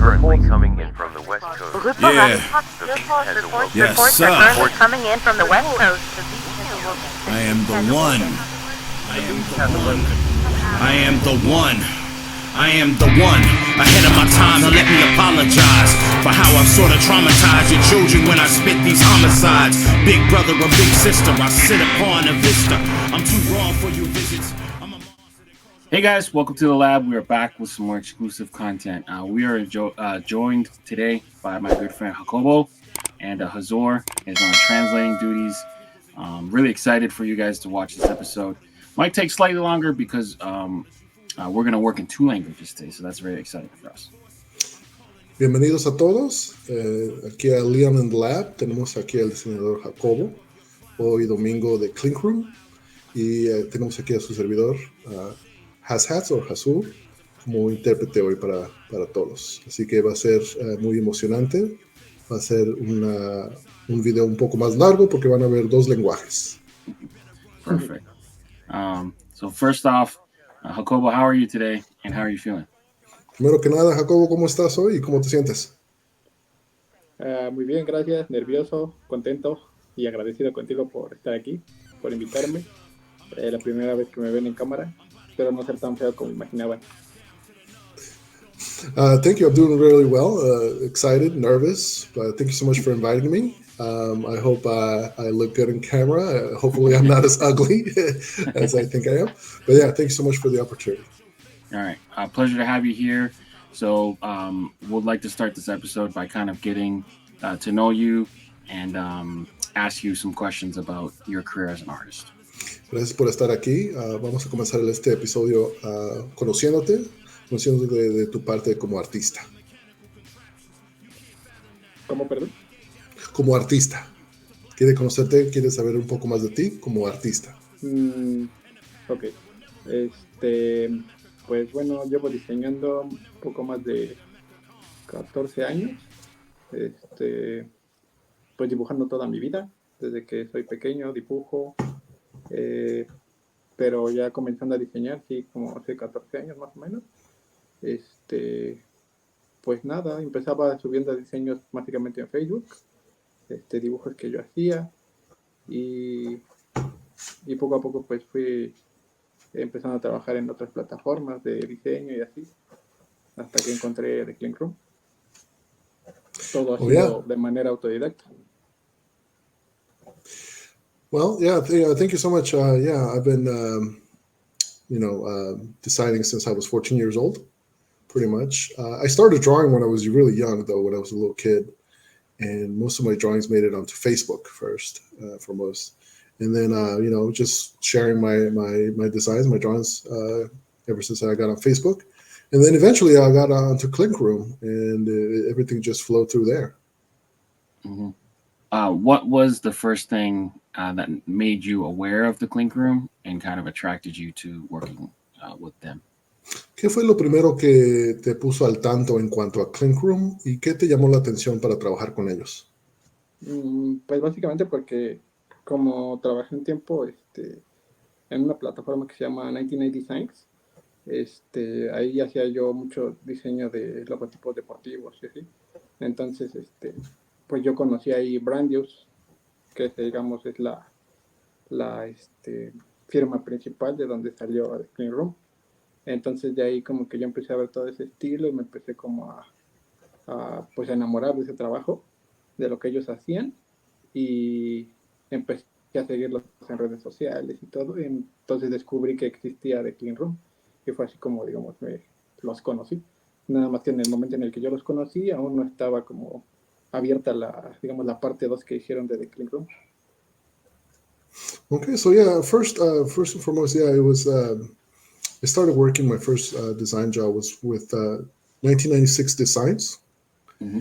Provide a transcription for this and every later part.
currently coming in from the West Coast. Yeah. Yes, sir. Reports coming in from the West Coast. I am the one. I am the one. I am the one. I am the one. Ahead of my time, now let me apologize for how I've sort of traumatized your children when I spit these homicides. Big brother or big sister, I sit upon a vista. I'm too raw for your visits. Hey guys, welcome to the lab. We are back with some more exclusive content. We are joined today by my good friend Jacobo, and Hazor is on translating duties. Really excited for you guys to watch this episode. Might take slightly longer because we're going to work in two languages today, so that's very exciting for us. Bienvenidos a todos, aquí a Liam in the Lab. Tenemos aquí al diseñador Jacobo, hoy domingo de Clink Room, y tenemos aquí a su servidor Hats o Hazur como intérprete hoy para todos. Así que va a ser muy emocionante. Va a ser un video un poco más largo porque van a ver dos lenguajes. Perfect. So first off, Jacobo, how are you today and how are you feeling? Primero que nada, Jacobo, ¿cómo estás hoy y cómo te sientes? Muy bien, gracias. Nervioso, contento y agradecido contigo por estar aquí, por invitarme. La primera vez que me ven en cámara. Espero no ser tan feo como imaginaban. Thank you. I'm doing really well. Excited, nervous. Thank you so much for inviting me. I hope I look good in camera. Hopefully I'm not as ugly as I think I am. But yeah, thank you so much for the opportunity. All right. Pleasure to have you here. So we'd like to start this episode by kind of getting to know you and ask you some questions about your career as an artist. Gracias por estar aquí. Vamos a comenzar este episodio conociéndote de tu parte como artista. ¿Cómo, perdón? Como artista. Quiere conocerte, quiere saber un poco más de ti como artista. Ok. Pues bueno, llevo diseñando un poco más de 14 años. Pues dibujando toda mi vida. Desde que soy pequeño dibujo. Pero ya comenzando a diseñar, sí, como hace 14 años más o menos. Pues nada, empezaba subiendo diseños básicamente en Facebook, dibujos que yo hacía, y poco a poco pues fui empezando a trabajar en otras plataformas de diseño y así, hasta que encontré The Clink Room. Todo ha sido de manera autodidacta. Well, yeah, thank you so much. I've been, designing since I was 14 years old, pretty much. I started drawing when I was really young, though, when I was a little kid. And most of my drawings made it onto Facebook first, for most. And then, just sharing my designs, my drawings, ever since I got on Facebook. And then eventually I got onto Clink Room, and everything just flowed through there. Mm-hmm. What was the first thing that made you aware of the Clink Room and kind of attracted you to working with them? ¿Qué fue lo primero que te puso al tanto en cuanto a Clink Room y qué te llamó la atención para trabajar con ellos? Pues básicamente porque como trabajé un tiempo en una plataforma que se llama 1980 Designs, ahí hacía yo mucho diseño de logotipos deportivos y así. Entonces, pues yo conocí ahí Brandius, que digamos es la firma principal de donde salió The Clink Room. Entonces de ahí como que yo empecé a ver todo ese estilo y me empecé como a pues enamorar de ese trabajo, de lo que ellos hacían, y empecé a seguirlos en redes sociales y todo, y entonces descubrí que existía The Clink Room, y fue así como, digamos, los conocí. Nada más que en el momento en el que yo los conocí aún no estaba como abierta la parte 2 que hicieron de The Clink Room. Okay, so yeah, first and foremost, yeah, it was, I started working, my first design job was with 1996 Designs. Mm-hmm.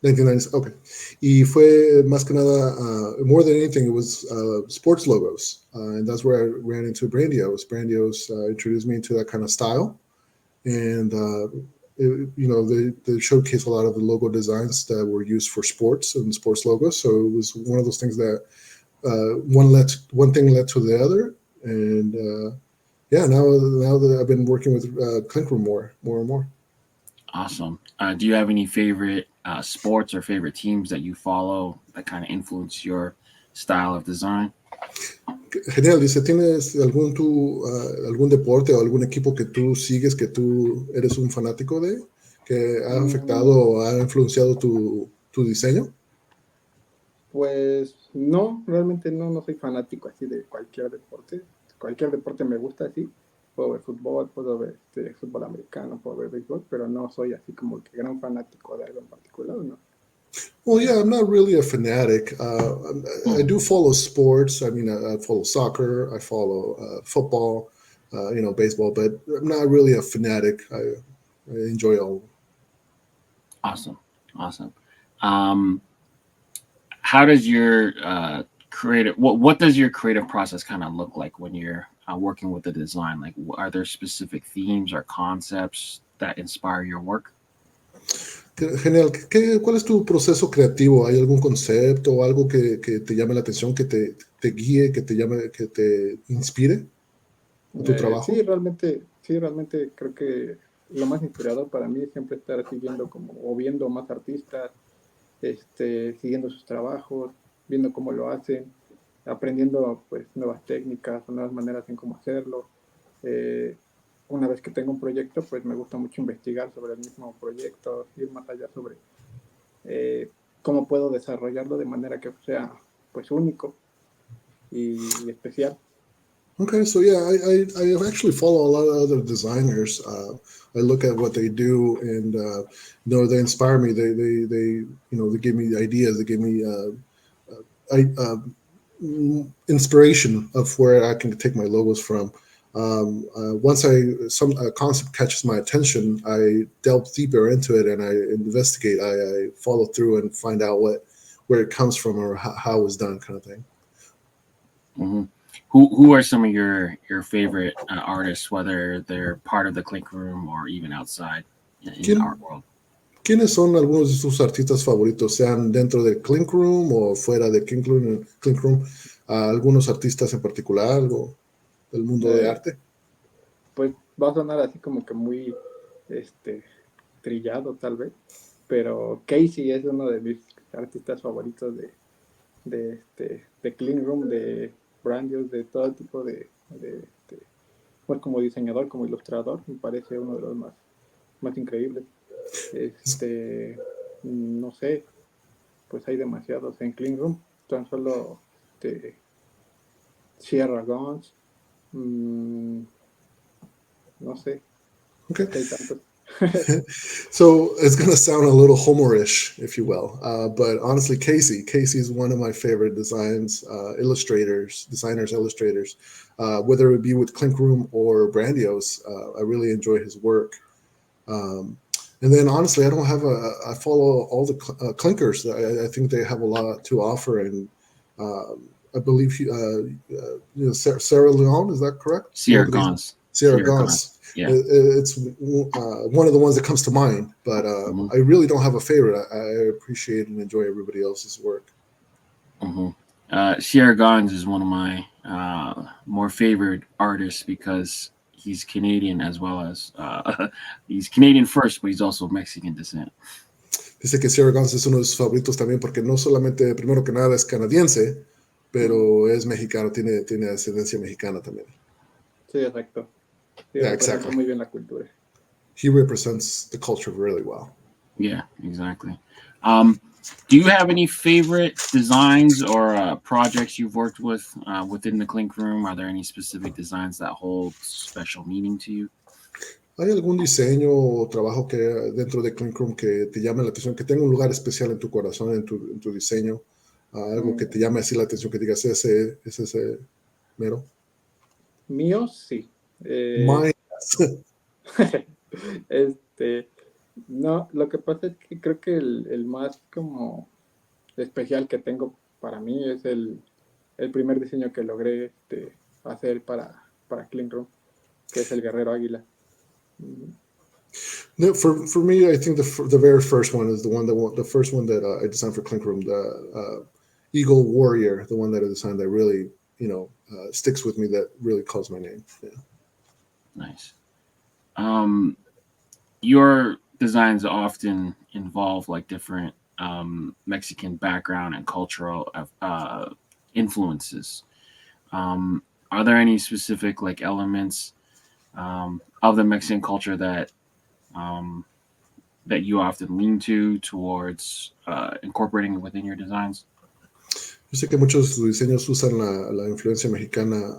1996, okay. Y fue más que nada, more than anything, it was sports logos. And that's where I ran into Brandios. Brandios introduced me into that kind of style. And they showcase a lot of the logo designs that were used for sports and sports logos. So it was one of those things that one thing led to the other, and now that I've been working with Clink Room more and more. Awesome. Do you have any favorite sports or favorite teams that you follow that kind of influence your style of design? Genial, dice, ¿tienes algún deporte o algún equipo que tú sigues, que tú eres un fanático de, que ha afectado o ha influenciado tu diseño? Pues no, realmente no soy fanático así de cualquier deporte. Cualquier deporte me gusta así. Puedo ver fútbol, puedo ver fútbol americano, puedo ver béisbol, pero no soy así como que gran fanático de algo en particular, ¿no? Well, yeah, I'm not really a fanatic. I do follow sports. I mean, I follow soccer. I follow football, baseball, but I'm not really a fanatic. I enjoy all. Awesome. How does your creative what does your creative process kind of look like when you're working with the design? Like, are there specific themes or concepts that inspire your work? Genial. ¿Cuál es tu proceso creativo? ¿Hay algún concepto o algo que te llame la atención, que te guíe, que te inspire en tu trabajo? Sí, realmente creo que lo más inspirador para mí es siempre estar siguiendo o viendo más artistas, siguiendo sus trabajos, viendo cómo lo hacen, aprendiendo pues nuevas técnicas o nuevas maneras en cómo hacerlo. Una vez que tengo un proyecto, pues me gusta mucho investigar sobre el mismo proyecto, ir más allá sobre cómo puedo desarrollarlo de manera que sea pues único y especial. Okay, so yeah, I actually follow a lot of other designers. I look at what they do, and they inspire me. They give me ideas. They give me inspiration of where I can take my logos from. Once some concept catches my attention, I delve deeper into it and I investigate. I follow through and find out where it comes from or how it was done, kind of thing. Mm-hmm. Who are some of your favorite artists, whether they're part of the Clink Room or even outside in the art world? ¿Quiénes son algunos de sus artistas favoritos, sean dentro del Clink Room o fuera de Clink Room? ¿Algunos artistas en particular, algo del mundo de arte? Pues va a sonar así como que muy trillado tal vez, pero Casey es uno de mis artistas favoritos de Clink Room, de Brandios, de todo tipo pues como diseñador, como ilustrador, me parece uno de los más increíbles. No sé, pues hay demasiados en Clink Room, tan solo Sierra Guns, no sé, okay. Hay tantos. So it's going to sound a little Homer-ish, if you will, but honestly, Casey is one of my favorite designers, illustrators, whether it be with Clink Room or Brandios. I really enjoy his work. And then honestly, I follow all the clinkers. I think they have a lot to offer, and I believe Sarah Leon, is that correct? Sierra Guns. Sierra Guns. Yeah. It's one of the ones that comes to mind, but I really don't have a favorite. I appreciate and enjoy everybody else's work. Sierra Guns is one of my more favorite artists because he's Canadian as well as he's Canadian first, but he's also Mexican descent. Dice que Sierra Guns es uno de sus favoritos también porque no solamente, primero que nada, es canadiense, pero es mexicano, tiene ascendencia mexicana también. Sí, exacto. Sí, yeah, exactly. Muy bien la cultura. He represents the culture really well. Yeah, exactly. Do you have any favorite designs or projects you've worked with within the Clink Room? Are there any specific designs that hold special meaning to you? ¿Hay algún diseño o trabajo que dentro de Clink Room que te llame la atención, que tenga un lugar especial en tu corazón, en tu diseño? Algo que te llame así la atención, que digas, ese mero. Mío, sí. Mine. No, lo que pasa es que creo que el más como especial que tengo para mí es el primer diseño que logré hacer para Clink Room, que es el Guerrero Águila. No, for me, I think the very first one is the first one that I designed for Clink Room, the Eagle Warrior, the one that I designed that really sticks with me, that really calls my name. Yeah. Nice. Your designs often involve like different Mexican background and cultural influences. Are there any specific like elements of the Mexican culture that that you often lean towards incorporating within your designs? Yo sé que muchos de sus diseños usan la influencia mexicana,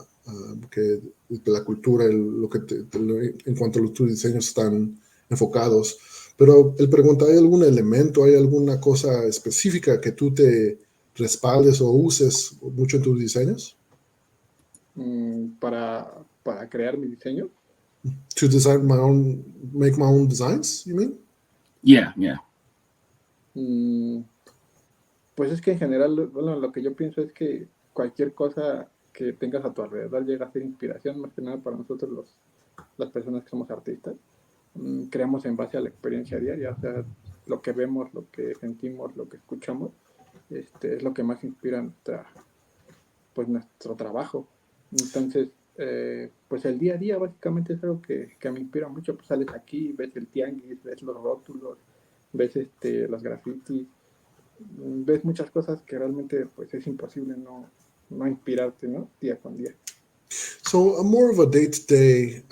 que de la cultura, en cuanto a tus diseños están enfocados. Pero él pregunta, ¿hay algún elemento, hay alguna cosa específica que tú te respaldes o uses mucho en tus diseños? Para crear mi diseño. To make my own designs, you mean? Yeah. Pues es que en general, bueno, lo que yo pienso es que cualquier cosa que tengas a tu alrededor llega a ser inspiración, más que nada para nosotros las personas que somos artistas. Creamos en base a la experiencia diaria, o sea, lo que vemos, lo que sentimos, lo que escuchamos, es lo que más inspira nuestro trabajo. Entonces, pues el día a día básicamente es algo que me inspira mucho. Pues sales aquí, ves el tianguis, ves los rótulos, ves los grafitis, ves muchas cosas que realmente pues es imposible no inspirarte, ¿no? Día con día. So I'm more of a day-to-day,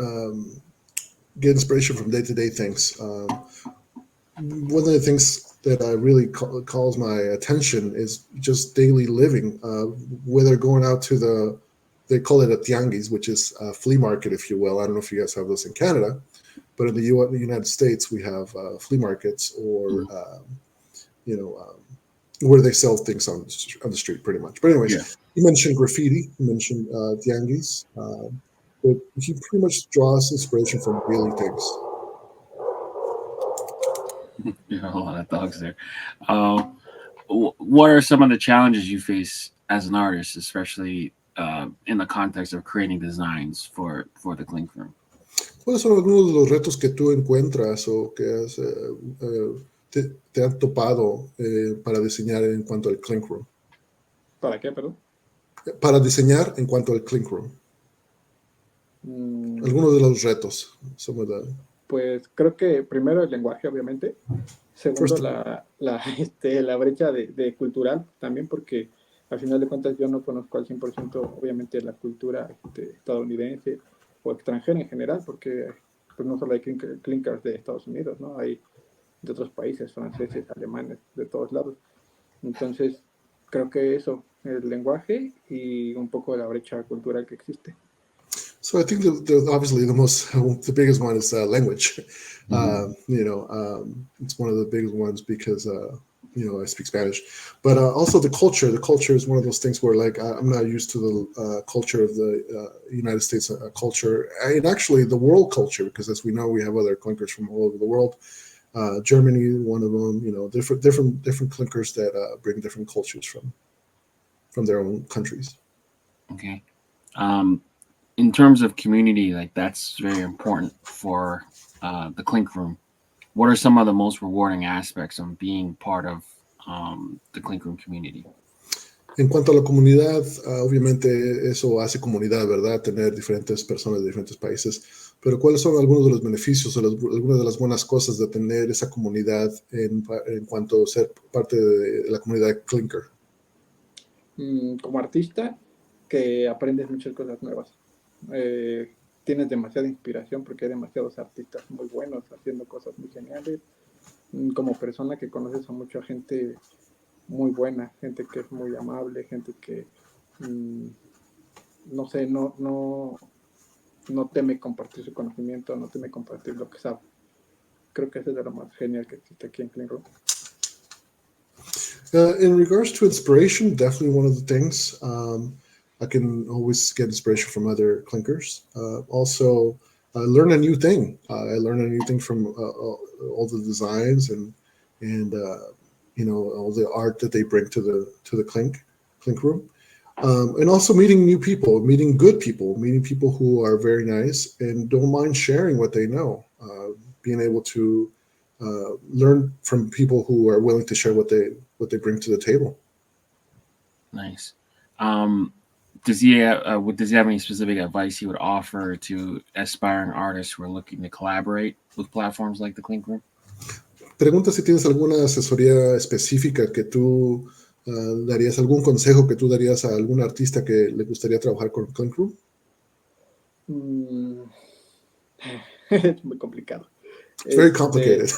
get inspiration from day-to-day things. One of the things that really calls my attention is just daily living, whether going out to they call it a tianguis, which is a flea market, if you will. I don't know if you guys have this in Canada, but in the United States, we have flea markets or, where they sell things on the street, pretty much. But anyways, You mentioned graffiti, you mentioned tianguis, but he pretty much draws inspiration from daily things. You know, a lot of dogs there. What are some of the challenges you face as an artist, especially in the context of creating designs for the Clink Room? ¿Cuáles son algunos de los retos que tú encuentras o que te han topado para diseñar en cuanto al Clink Room? ¿Para qué, perdón? Para diseñar en cuanto al Clink Room. Algunos de los retos. Pues creo que primero el lenguaje, obviamente. Segundo, la brecha de cultural también, porque al final de cuentas yo no conozco al 100% obviamente la cultura estadounidense o extranjera en general, porque pues no solo hay clinkers de Estados Unidos, ¿no? Hay de otros países, franceses, alemanes, de todos lados. Entonces, creo que eso, el lenguaje y un poco la brecha cultural que existe. So I think obviously the biggest one is language. It's one of the biggest ones because I speak Spanish, but also the culture. The culture is one of those things where like I'm not used to the culture of the United States culture, and actually the world culture, because as we know, we have other clinkers from all over the world. Germany, one of them. Different clinkers that bring different cultures from their own countries. Okay. In terms of community, like that's very important for the Clink Room. What are some of the most rewarding aspects of being part of the Clink Room community? En cuanto a la comunidad, obviamente eso hace comunidad, ¿verdad? Tener diferentes personas de diferentes países. Pero ¿cuáles son algunos de los beneficios o algunas de las buenas cosas de tener esa comunidad en cuanto a ser parte de la comunidad Clinker? Como artista, que aprendes muchas cosas nuevas. Tienes demasiada inspiración porque hay demasiados artistas muy buenos haciendo cosas muy geniales. Como persona que conoces a mucha gente muy buena, gente que es muy amable, gente que no teme compartir su conocimiento, no teme compartir lo que sabe. Creo que eso es de lo más genial que existe aquí en Clink Room. In regards to inspiration, definitely one of the things. I can always get inspiration from other clinkers. Also, learn a new thing. I learn a new thing from all the designs and all the art that they bring to the Clink Room. And also meeting new people, meeting good people, meeting people who are very nice and don't mind sharing what they know. Being able to learn from people who are willing to share what they bring to the table. Nice. does he have any specific advice he would offer to aspiring artists who are looking to collaborate with platforms like the Clink Room? Pregunta si tienes alguna asesoría específica que tú darías, algún consejo que tú darías a algún artista que le gustaría trabajar con Clink Room. Es muy complicado. It's very complicated.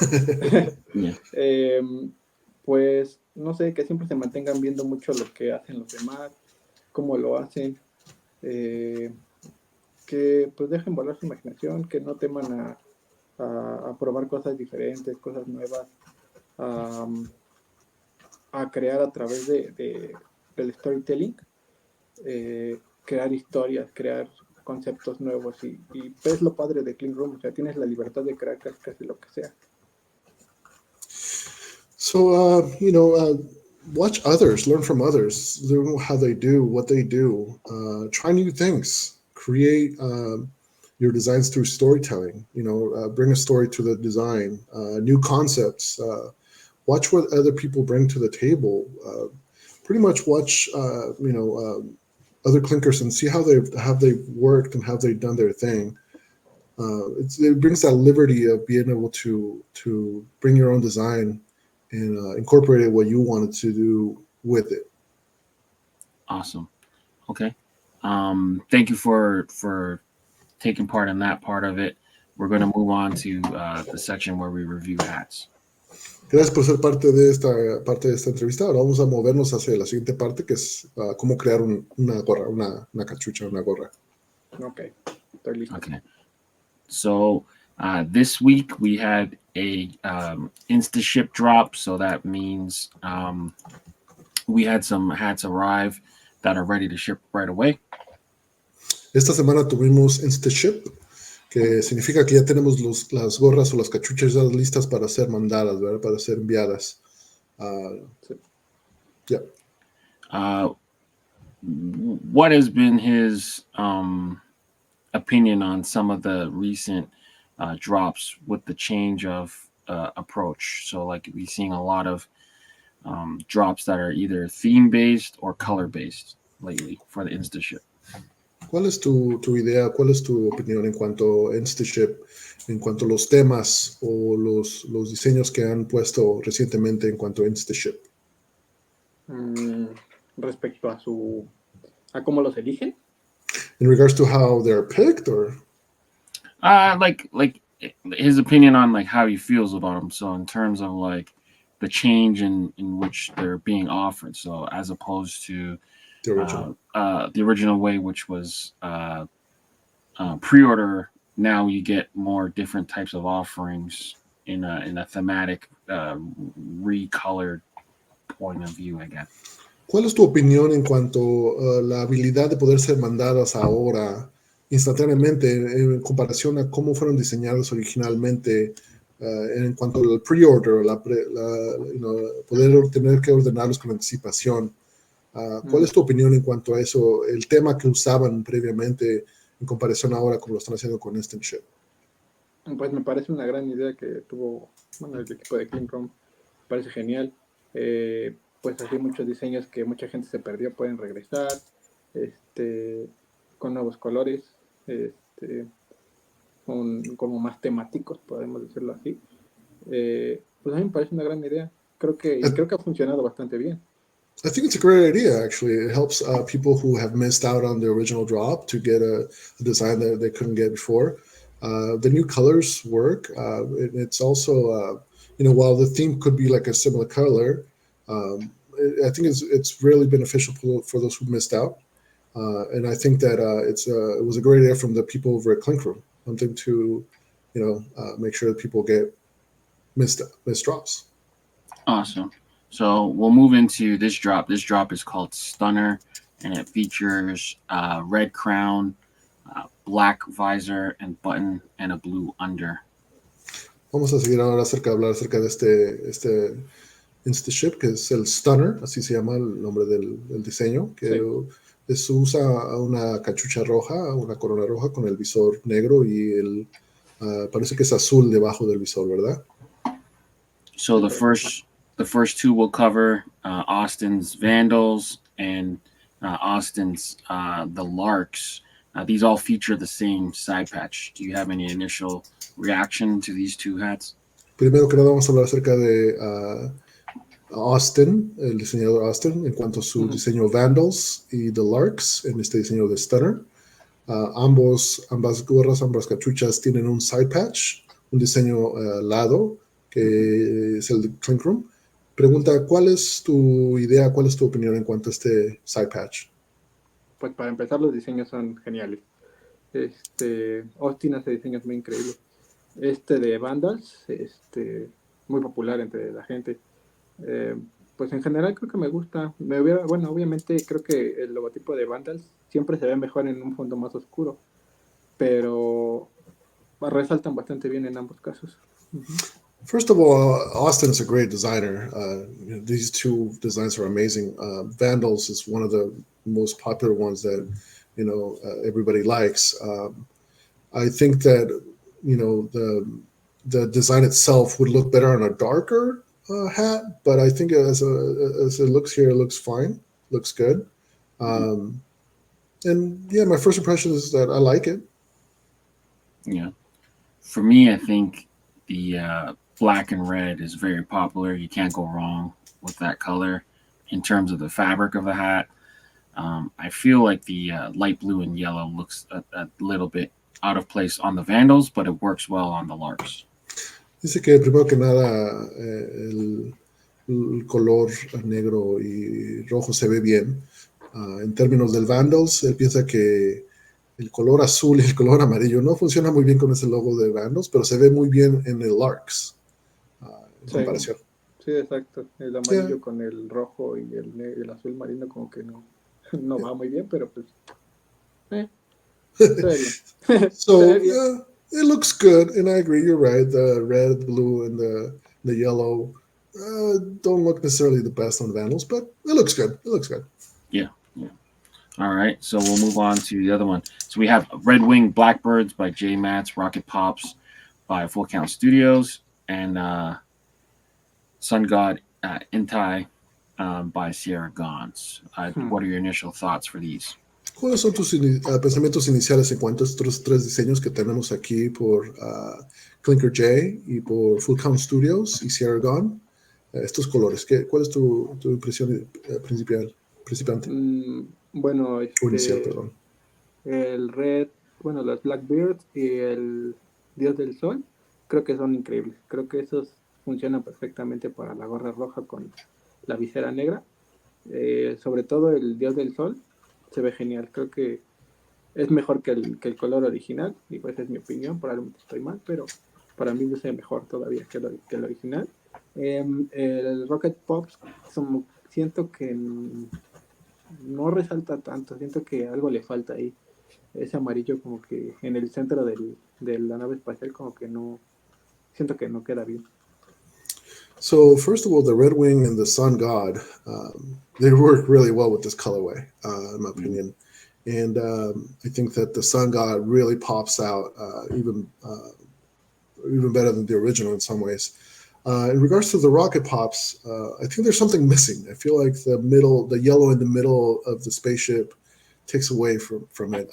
Pues no sé, que siempre se mantengan viendo mucho lo que hacen los demás, cómo lo hacen, que pues dejen volar su imaginación, que no teman a probar cosas diferentes, cosas nuevas, a crear a través del storytelling, crear historias, crear conceptos nuevos y es lo padre de Clink Room, o sea, tienes la libertad de crear casi lo que sea. So, watch others, learn from others, learn how they do, what they do, try new things, create your designs through storytelling, bring a story to the design, new concepts, watch what other people bring to the table, pretty much watch, other clinkers and see how they've worked and how they've done their thing. It brings that liberty of being able to bring your own design and incorporate what you wanted to do with it. Awesome. Okay. Thank you for taking part in that part of it. We're going to move on to the section where we review hats. Gracias por ser parte de esta entrevista. Ahora vamos a movernos hacia la siguiente parte, que es cómo crear una gorra, una cachucha, una gorra. Okay. Estoy listo. Okay. So this week we had a Instaship drop, so that means we had some hats arrive that are ready to ship right away. Esta semana tuvimos Instaship, que significa que ya tenemos las gorras o las cachuchas ya listas para ser mandadas, ¿verdad? Para ser enviadas. Yeah. What has been his opinion on some of the recent drops with the change of approach? So, like, we're seeing a lot of drops that are either theme-based or color-based lately for the Instaship. ¿Cuál es tu idea, cuál es tu opinión en cuanto a Instaship, en cuanto a los temas o los diseños que han puesto recientemente en cuanto a Instaship? Respecto a cómo los eligen. In regards to how they're picked, or like his opinion on like how he feels about them. So in terms of like the change in which they're being offered. So as opposed to the original way, which was pre-order. Now you get more different types of offerings in a thematic, recolored point of view, I guess. ¿Cuál es tu opinión en cuanto a la habilidad de poder ser mandadas ahora instantáneamente en comparación a cómo fueron diseñados originalmente en cuanto al pre-order, poder tener que ordenarlos con anticipación? ¿Cuál es tu opinión en cuanto a eso, el tema que usaban previamente en comparación ahora como lo están haciendo con Instaship? Pues me parece una gran idea que tuvo el equipo de Clink Room. Me parece genial. Pues así muchos diseños que mucha gente se perdió pueden regresar con nuevos colores, como más temáticos, podemos decirlo así. Pues a mí me parece una gran idea. Creo que ha funcionado bastante bien. I think it's a great idea, actually. It helps people who have missed out on the original drop to get a design that they couldn't get before. The new colors work. It's also, while the theme could be like a similar color, I think it's really beneficial for those who missed out. And I think that it was a great idea from the people over at Clink Room, something to, make sure that people get missed drops. Awesome. So we'll move into this drop. This drop is called Stunner, and it features red crown, black visor and button, and a blue under. Vamos a seguir ahora hablar acerca de este Instaship, que es el Stunner, así se llama el nombre del diseño, que se usa una cachucha roja, una corona roja con el visor negro y parece que es azul debajo del visor, ¿verdad? So the first two will cover Austin's Vandals and Austin's the Larks. These all feature the same side patch. Do you have any initial reaction to these two hats? Primero que nada vamos a hablar acerca de Austin, el diseñador Austin, en cuanto a su diseño Vandals y The Larks en este diseño de Stunner. Ambas gorras, ambas cachuchas tienen un side patch, un diseño lado, que es el de Clink Room. Pregunta, ¿cuál es tu idea, cuál es tu opinión en cuanto a este side patch? Pues para empezar, los diseños son geniales. Austin hace diseños muy increíbles. De Vandals, muy popular entre la gente. Pues en general creo que me gusta. Bueno, obviamente creo que el logotipo de Vandals siempre se ve mejor en un fondo más oscuro, pero resaltan bastante bien en ambos casos. First of all, Austin is a great designer. These two designs are amazing. Vandals is one of the most popular ones that everybody likes. I think that the design itself would look better on a darker hat, but I think as it looks here, it looks fine, looks good. And yeah, my first impression is that I like it. Yeah, for me, I think the black and red is very popular. You can't go wrong with that color in terms of the fabric of the hat. I feel like the light blue and yellow looks a little bit out of place on the Vandals, but it works well on the Larks. Dice que primero que nada el color negro y rojo se ve bien. En términos del Vandals, él piensa que el color azul y el color amarillo no funciona muy bien con ese logo de Vandals, pero se ve muy bien en el Larks en comparación. Sí, exacto. El amarillo con el rojo y el azul marino como que no va muy bien, pero pues se ve bien. So yeah, it looks good, and I agree. You're right. The red, the blue, and the yellow don't look necessarily the best on Vandals, but it looks good. It looks good. Yeah. All right, so we'll move on to the other one. So we have Red Wing Blackbirds by J Mats, Rocket Pops by Full Count Studios, and Sun God Intai by Sierra Gons. What are your initial thoughts for these? ¿Cuáles son tus pensamientos iniciales en cuanto a estos tres diseños que tenemos aquí por Clinker J y por Full Count Studios y Sierra Gone? Estos colores, ¿cuál es tu impresión principante? Bueno, inicial, perdón. El Red, bueno, las Blackbirds y el Dios del Sol, creo que son increíbles. Creo que esos funcionan perfectamente para la gorra roja con la visera negra. Sobre todo el Dios del Sol se ve genial. Creo que es mejor que el color original, y pues es mi opinión, probablemente estoy mal, pero para mí luce mejor todavía que el original. El Rocket Pops, siento que no resalta tanto, siento que algo le falta ahí. Ese amarillo como que en el centro de la nave espacial como que no, siento que no queda bien. So first of all, the Red Wing and the Sun God, they work really well with this colorway, in my opinion. And I think that the Sun God really pops out even better than the original in some ways. In regards to the Rocket Pops, I think there's something missing. I feel like the yellow in the middle of the spaceship takes away from it.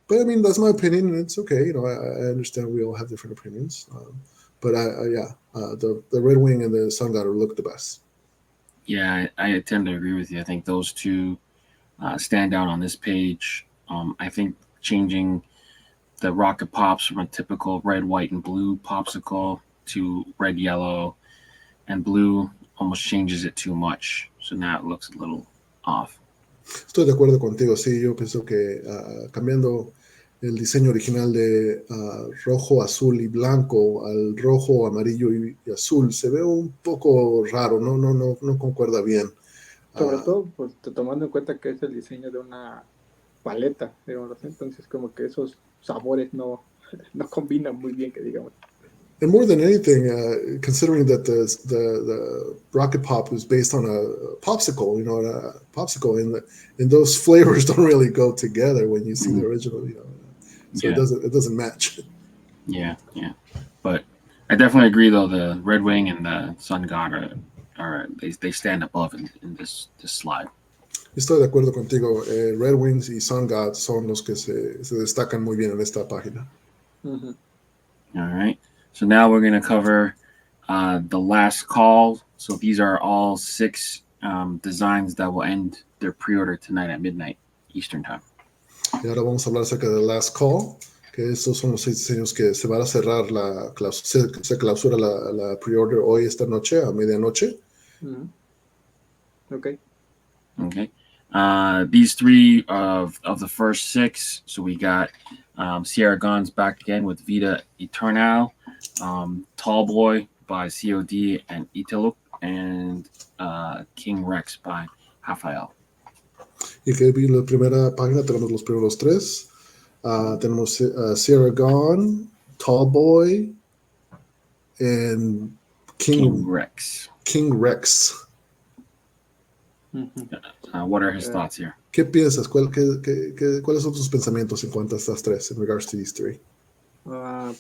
But I mean, that's my opinion, and it's okay. I understand we all have different opinions. But the Red Wing and the Sun God look the best. Yeah, I tend to agree with you. I think those two stand out on this page. I think changing the Rocket Pops from a typical red, white, and blue popsicle to red, yellow, and blue almost changes it too much. So now it looks a little off. Estoy de acuerdo contigo, sí. Yo pienso que cambiando el diseño original de rojo, azul y blanco al rojo, amarillo y azul se ve un poco raro, no concuerda bien. Sobre todo, pues, tomando en cuenta que es el diseño de una paleta, digamos, entonces como que esos sabores no combinan muy bien, que digamos. And more than anything, considering that the Rocket Pop is based on a popsicle, and those flavors don't really go together when you see the original, so it doesn't match. Yeah. But I definitely agree, though. The Red Wing and the Sun God are they stand above in this slide. Estoy de acuerdo contigo. Red Wings y Sun God son los que se destacan muy bien en esta página. Ujú. All right. So now we're going to cover the last call. So these are all 6 designs that will end their pre-order tonight at midnight Eastern time. Y ahora vamos a hablar acerca del Last Call, que estos son los 6 diseños que se van a cerrar se clausura la pre-order hoy esta noche a medianoche. Ujú. Okay. Okay. These 3 of the first 6. So we got Sierra Guns back again with Vida Eternal, Tall Boy by COD and Italo, and King Rex by Rafael. Y que vi la primera página tenemos los primeros 3. Tenemos Sierra Gone, Tall Boy, and King Rex. King Rex. What are his thoughts here? ¿Qué piensas? ¿Cuáles son tus pensamientos en cuanto a estas 3, en regards to these 3?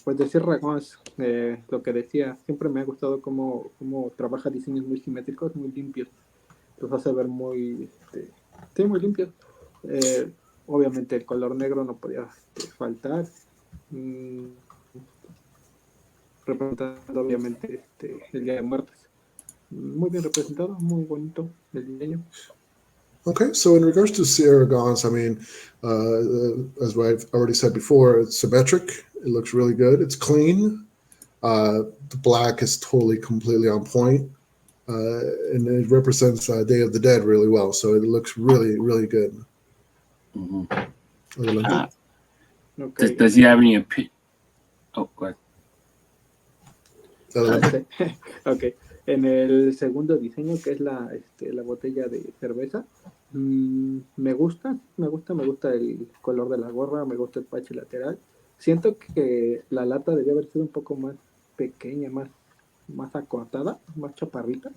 Pues decir Ragons, lo que decía, siempre me ha gustado cómo trabaja diseños muy simétricos, muy limpios. Los hace ver muy limpios. Obviamente el color negro no podía faltar. Representando obviamente el Día de Muertos. Muy bien representado, muy bonito el diseño. Okay, so in regards to Sierra Gons, I mean, as I've already said before, it's symmetric. It looks really good. It's clean. The black is completely on point. And it represents Day of the Dead really well. So it looks really, really good. Mm-hmm. Okay. Does he have any opinion? Oh, go ahead. Okay. En el segundo diseño, que es la botella de cerveza, me gusta el color de la gorra, me gusta el parche lateral. Siento que la lata debía haber sido un poco más pequeña, más acortada, más chaparrita,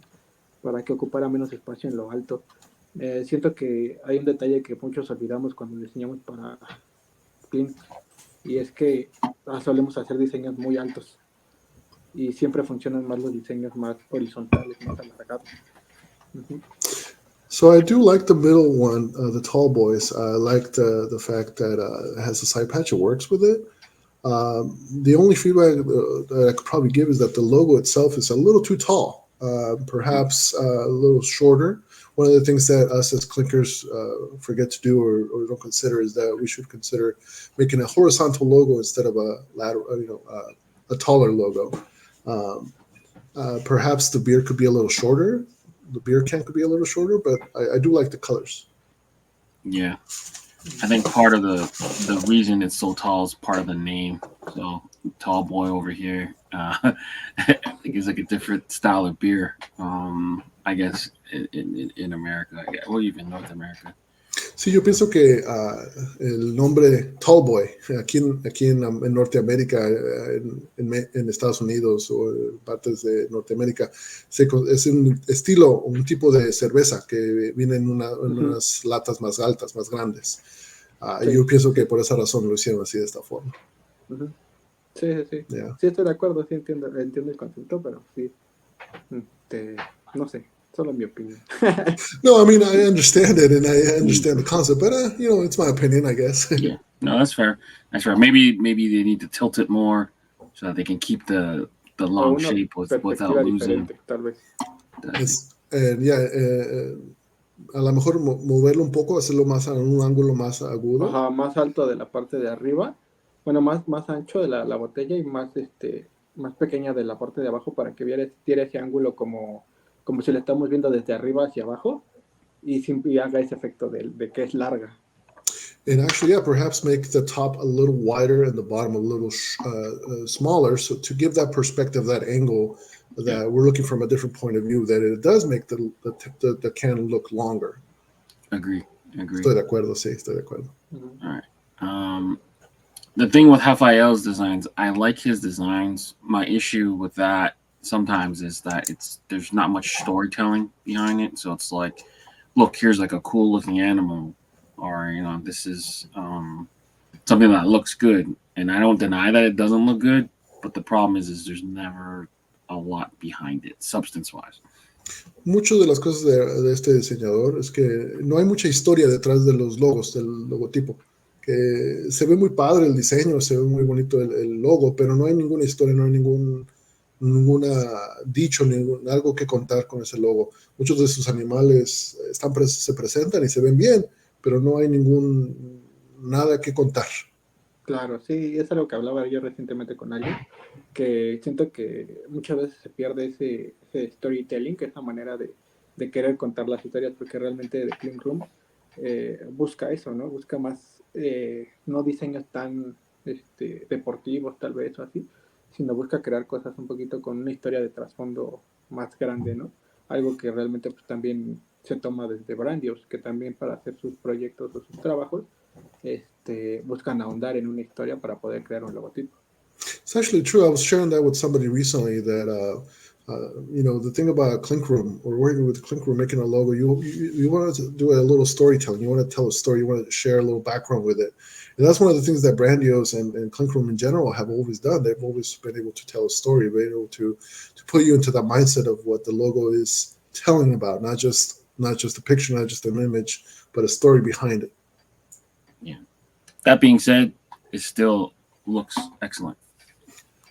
para que ocupara menos espacio en lo alto. Siento que hay un detalle que muchos olvidamos cuando diseñamos para Clink, y es que solemos hacer diseños muy altos. Y siempre funcionan más los diseños más horizontales, más alargados. So I do like the middle one, the Tall Boys. I like the fact that it has a side patch. It works with it. The only feedback that I could probably give is that the logo itself is a little too tall, perhaps a little shorter. One of the things that us as clinkers forget to do or don't consider is that we should consider making a horizontal logo instead of a lateral, a taller logo. Perhaps the beer could be a little shorter. The beer can could be a little shorter, but I do like the colors. Yeah. I think part of the reason it's so tall is part of the name. So Tall Boy over here, I think it's like a different style of beer. I guess in America, or even North America. Sí, yo pienso que el nombre Tall Boy aquí en Norteamérica, en Estados Unidos o en partes de Norteamérica, es un estilo, un tipo de cerveza que viene en unas latas más altas, más grandes. Sí. Yo pienso que por esa razón lo hicieron así de esta forma. Sí. Yeah. Sí, estoy de acuerdo, sí entiendo el concepto, pero sí, no sé. Solo mi opinión. No, I mean, I understand it and I understand the concept, but it's my opinion, I guess. Yeah, no, that's fair. That's fair. Maybe they need to tilt it more so that they can keep the long shape without losing. Tal vez. A lo mejor moverlo un poco, hacerlo más a un ángulo más agudo. Ajá, más alto de la parte de arriba. Bueno, más ancho de la botella y más pequeña de la parte de abajo para que tiene ese ángulo como si la estamos viendo desde arriba hacia abajo y haga ese efecto de que es larga. And actually, yeah, perhaps make the top a little wider and the bottom a little smaller, so to give that perspective, that angle, that we're looking from a different point of view, that it does make the can look longer. Agree. Estoy de acuerdo, sí, estoy de acuerdo. All right. The thing with Rafael's designs, I like his designs. My issue with that sometimes is that there's not much storytelling behind it. So it's like, look, here's like a cool looking animal, or this is something that looks good. And I don't deny that it doesn't look good, but the problem is there's never a lot behind it, substance wise. Muchas de las cosas de este diseñador es que no hay mucha historia detrás de los logos, del logotipo. Que se ve muy padre el diseño, se ve muy bonito el logo, pero no hay ninguna historia, no hay ninguna dicho, algo que contar con ese logo. Muchos de sus animales se presentan y se ven bien, pero no hay nada que contar. Claro, sí, es algo que hablaba yo recientemente con alguien, que siento que muchas veces se pierde ese storytelling, que esa manera de querer contar las historias, porque realmente The Clink Room busca eso, ¿no? Busca más, no diseños tan deportivos tal vez o así, sino busca crear cosas un poquito con una historia de trasfondo más grande, ¿no? Algo que realmente pues también se toma desde Brandios, que también para hacer sus proyectos o sus trabajos, buscan ahondar en una historia para poder crear un logotipo. It's actually true. I was sharing that with somebody recently that, the thing about Clink Room or working with Clink Room, making a logo, you want to do a little storytelling. You want to tell a story. You want to share a little background with it. And that's one of the things that Brandios and Clink Room in general have always done. They've always been able to tell a story, been able to put you into the mindset of what the logo is telling about, not just a picture, not just an image, but a story behind it. Yeah. That being said, it still looks excellent.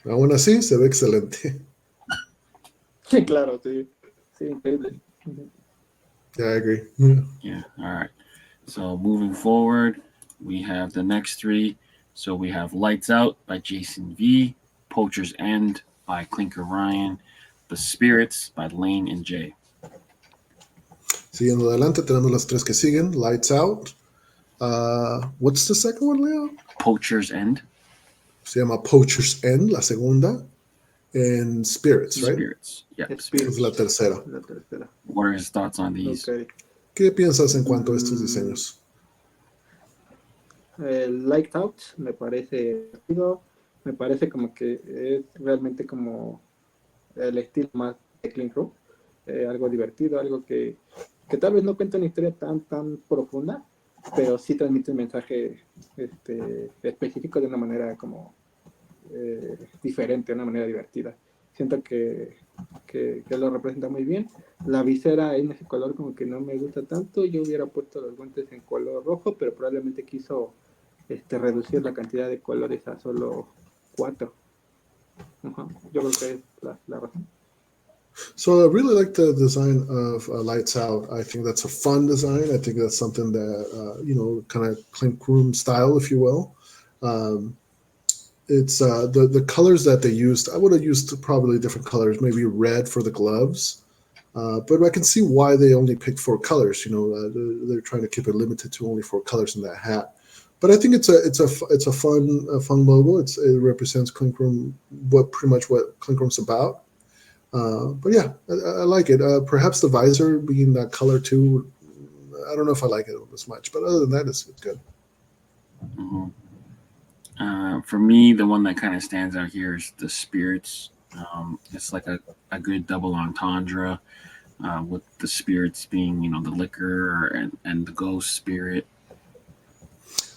Aún así, se ve excelente. Sí, claro, sí. Sí, increíble. Yeah, I agree. Yeah. All right. So moving forward, we have the next three. So we have Lights Out by Jason V, Poacher's End by Clinker Ryan, The Spirits by Lane and Jay. Siguiendo adelante, tenemos las tres que siguen. Lights Out. What's the second one, Leo? Poacher's End. Se llama Poacher's End, la segunda. And Spirits, right? Spirits. Yeah. Spirits. Es la tercera. La tercera. What are his thoughts on these? Okay. ¿Qué piensas en cuanto a estos diseños? Light Out me parece divertido, me parece como que es realmente como el estilo más de Clink Room, algo divertido, algo que tal vez no cuenta una historia tan profunda, pero sí transmite un mensaje específico de una manera como diferente, de una manera divertida. Siento que lo representa muy bien. La visera en ese color como que no me gusta tanto. Yo hubiera puesto los guantes en color rojo, pero probablemente quiso reducir la cantidad de colores a solo 4. Yo creo que es la razón. So I really like the design of Lights Out. I think that's a fun design. I think that's something that, kind of Clink Room style, if you will. It's the colors that they used. I would have used probably different colors, maybe red for the gloves. But I can see why they only picked 4 colors. They're trying to keep it limited to only 4 colors in that hat. But I think it's a fun logo. It represents Clink Room, pretty much what Clink Room's about. But yeah, I like it. Perhaps the visor being that color too. I don't know if I like it as much, but other than that, it's good. Mm-hmm. For me, the one that kind of stands out here is the Spirits. It's like a good double entendre with the spirits being, the liquor and the ghost spirit.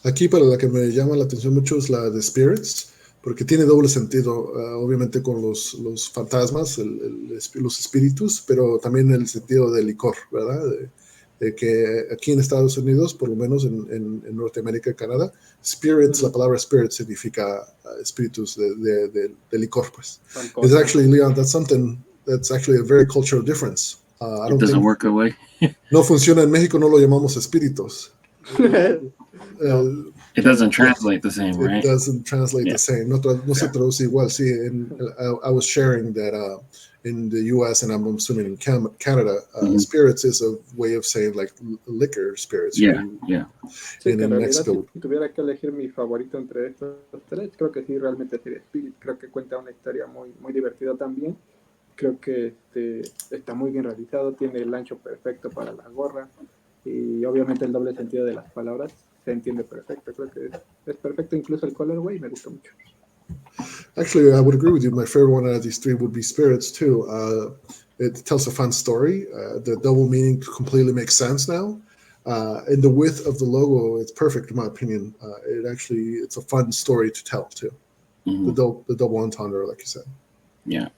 Aquí para la que me llama la atención mucho es la de Spirits, porque tiene doble sentido, obviamente con los fantasmas, los espíritus, pero también el sentido del licor, ¿verdad? De que aquí en Estados Unidos, por lo menos en Norteamérica y Canadá, spirits, la palabra spirit significa espíritus de licor, pues. It's actually, Leon, that's actually a very cultural difference. It doesn't work that way. No funciona en México, no lo llamamos espíritus. It doesn't translate the same, right? It doesn't translate the same. No se traduce igual. Sí, I was sharing that in the U.S. and I'm assuming in Canada, spirits is a way of saying like liquor spirits. Yeah. Sí, que en realidad si tuviera que elegir mi favorito entre estos 3, creo que sí, realmente sería Spirit. Creo que cuenta una historia muy, muy divertida también. Creo que está muy bien realizado, tiene el ancho perfecto para la gorra y obviamente el doble sentido de las palabras se entiende perfecto. Creo que es perfecto, incluso el colorway me gustó mucho. Actually, I would agree with you. My favorite one out of these 3 would be Spirits too. It tells a fun story. The double meaning completely makes sense now. And the width of the logo, it's perfect in my opinion. It's a fun story to tell too. Mm-hmm. The double entendre, like you said. Yeah.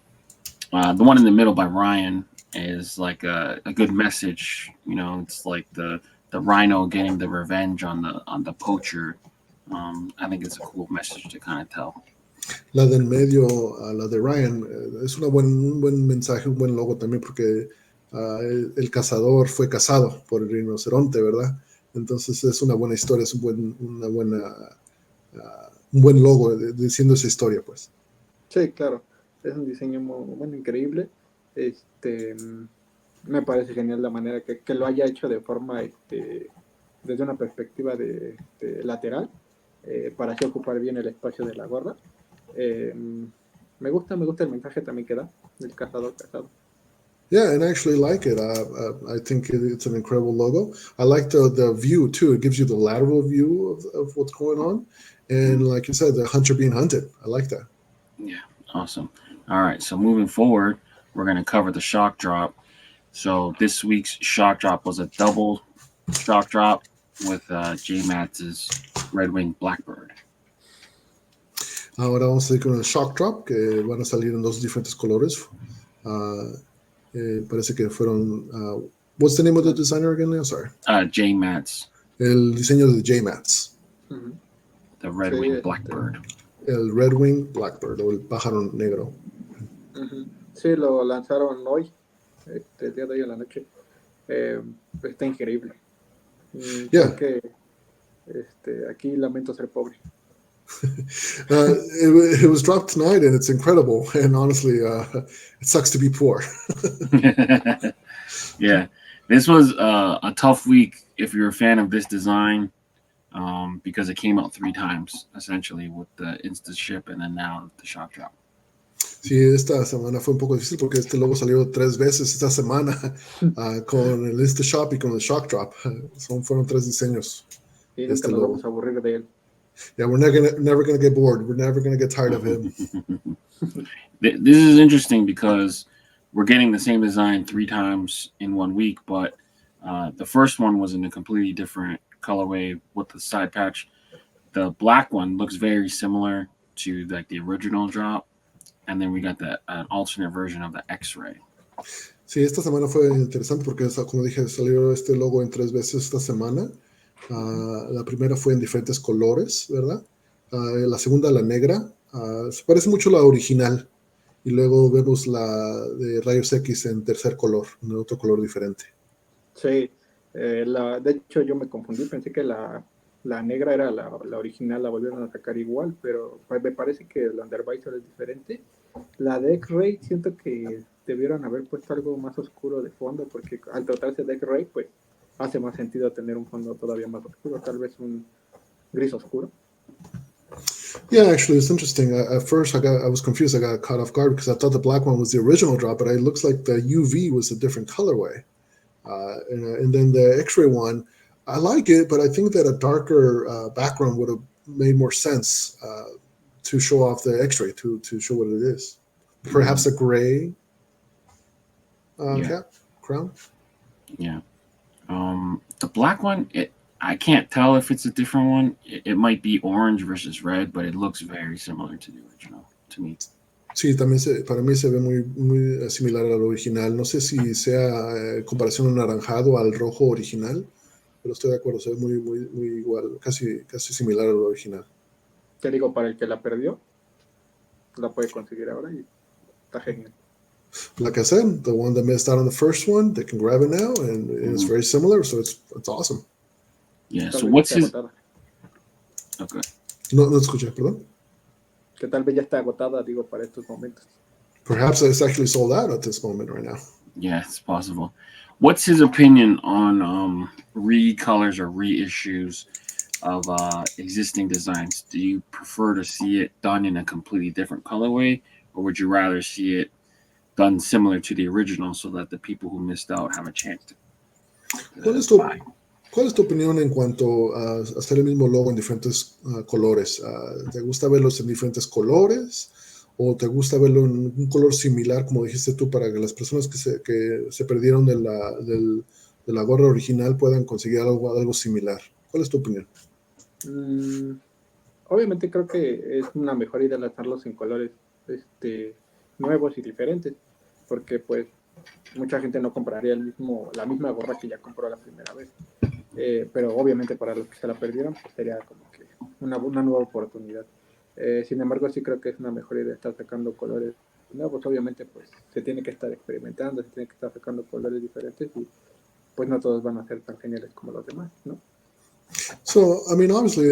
The one in the middle by Ryan, is like a good message. You know, it's like the rhino getting the revenge on the poacher. I think it's a cool message to kind of tell. La del medio, la de Ryan, es un buen mensaje, un buen logo también porque el cazador fue cazado por el rinoceronte, ¿verdad? Entonces es una buena historia, es un buen logo diciendo esa historia, pues. Sí, claro. Es un diseño muy, bueno, increíble. Me parece genial la manera que lo haya hecho de forma, desde una perspectiva de lateral, para así ocupar bien el espacio de la gorra. Me gusta el mensaje también que da del cazador cazado. Yeah, and I actually like it. I think it's an incredible logo. I like the view too. It gives you the lateral view of what's going on. And like you said, the hunter being hunted. I like that. Yeah, awesome. All right, so moving forward, we're going to cover the shock drop. So this week's shock drop was a double shock drop with J-Max's Red Wing Blackbird. Ahora vamos a ir con el shock drop, que van a salir en dos diferentes colores. Parece que fueron... what's the name of the designer again? I'm sorry. J-Max. El diseño de J-Max. The Red Wing Blackbird. El Red Wing Blackbird, o el pájaro negro. Sí, lo lanzaron hoy, el día de hoy en la noche. Está increíble. Yeah. Que, aquí lamento ser pobre. It was dropped tonight, and it's incredible. And honestly, it sucks to be poor. Yeah, this was a tough week if you're a fan of this design, because it came out 3 times essentially with the Instaship and then now the shock drop. Sí, esta semana fue un poco difícil porque este logo salió 3 veces esta semana con el Instashop y con el shock drop. Fueron 3 diseños. Y nunca nos vamos a aburrir de él. Yeah, we're never gonna get bored. We're never gonna get tired of him. This is interesting because we're getting the same design 3 times in 1 week, but the first one was in a completely different colorway with the side patch. The black one looks very similar to like the original drop, and then we got an alternate version of the X-ray. Sí, esta semana fue interesante porque, como dije, salió este logo en 3 veces esta semana. La primera fue en diferentes colores, ¿verdad? La segunda, la negra, se parece mucho a la original. Y luego vemos la de rayos X en tercer color, en otro color diferente. Sí, de hecho yo me confundí, pensé que la negra era la original, la volvieron a sacar igual, pero me parece que el Undervisor es diferente. La de X-Ray siento que debieron haber puesto algo más oscuro de fondo, porque al tratarse de X-Ray, pues hace más sentido tener un fondo todavía más oscuro, tal vez un gris oscuro. Yeah, actually, it's interesting. At first, I was confused. I got caught off guard because I thought the black one was the original drop, but it looks like the UV was a different colorway. And then the X-ray one, I like it, but I think that a darker background would have made more sense to show off the X-ray, to show what it is. Perhaps a gray cap, crown. Yeah. The black one, I can't tell if it's a different one. It might be orange versus red, but it looks very similar to the original, to me. Sí, también para mí se ve muy similar al original. No sé si sea comparación anaranjado al rojo original, pero estoy de acuerdo, se ve muy igual, casi similar al original. Te digo, para el que la perdió, la puede conseguir ahora y está genial. Like I said, the one that missed out on the first one, they can grab it now, and it's very similar, so it's awesome. Yeah, so what's his... Okay. No escuché, perdón. Que tal vez ya está agotada, digo, para estos momentos. Perhaps it's actually sold out at this moment right now. Yeah, it's possible. What's his opinion on recolors or reissues of existing designs? Do you prefer to see it done in a completely different colorway, or would you rather see it done similar to the original so that the people who missed out have a chance to buy? ¿Cuál es tu opinión en cuanto a hacer el mismo logo en diferentes colores? ¿Te gusta verlos en diferentes colores o te gusta verlo en un color similar, como dijiste tú, para que las personas que se perdieron de la gorra original puedan conseguir algo similar? ¿Cuál es tu opinión? Obviamente creo que es una mejor idea lanzarlos en colores nuevos y diferentes, porque pues mucha gente no compraría la misma gorra que ya compró la primera vez. Pero obviamente para los que se la perdieron, pues sería como que una nueva oportunidad. Sin embargo, sí creo que es una mejor idea estar sacando colores nuevos. Obviamente, pues se tiene que estar experimentando, se tiene que estar sacando colores diferentes y pues no todos van a ser tan geniales como los demás, ¿no? So, I mean, obviously,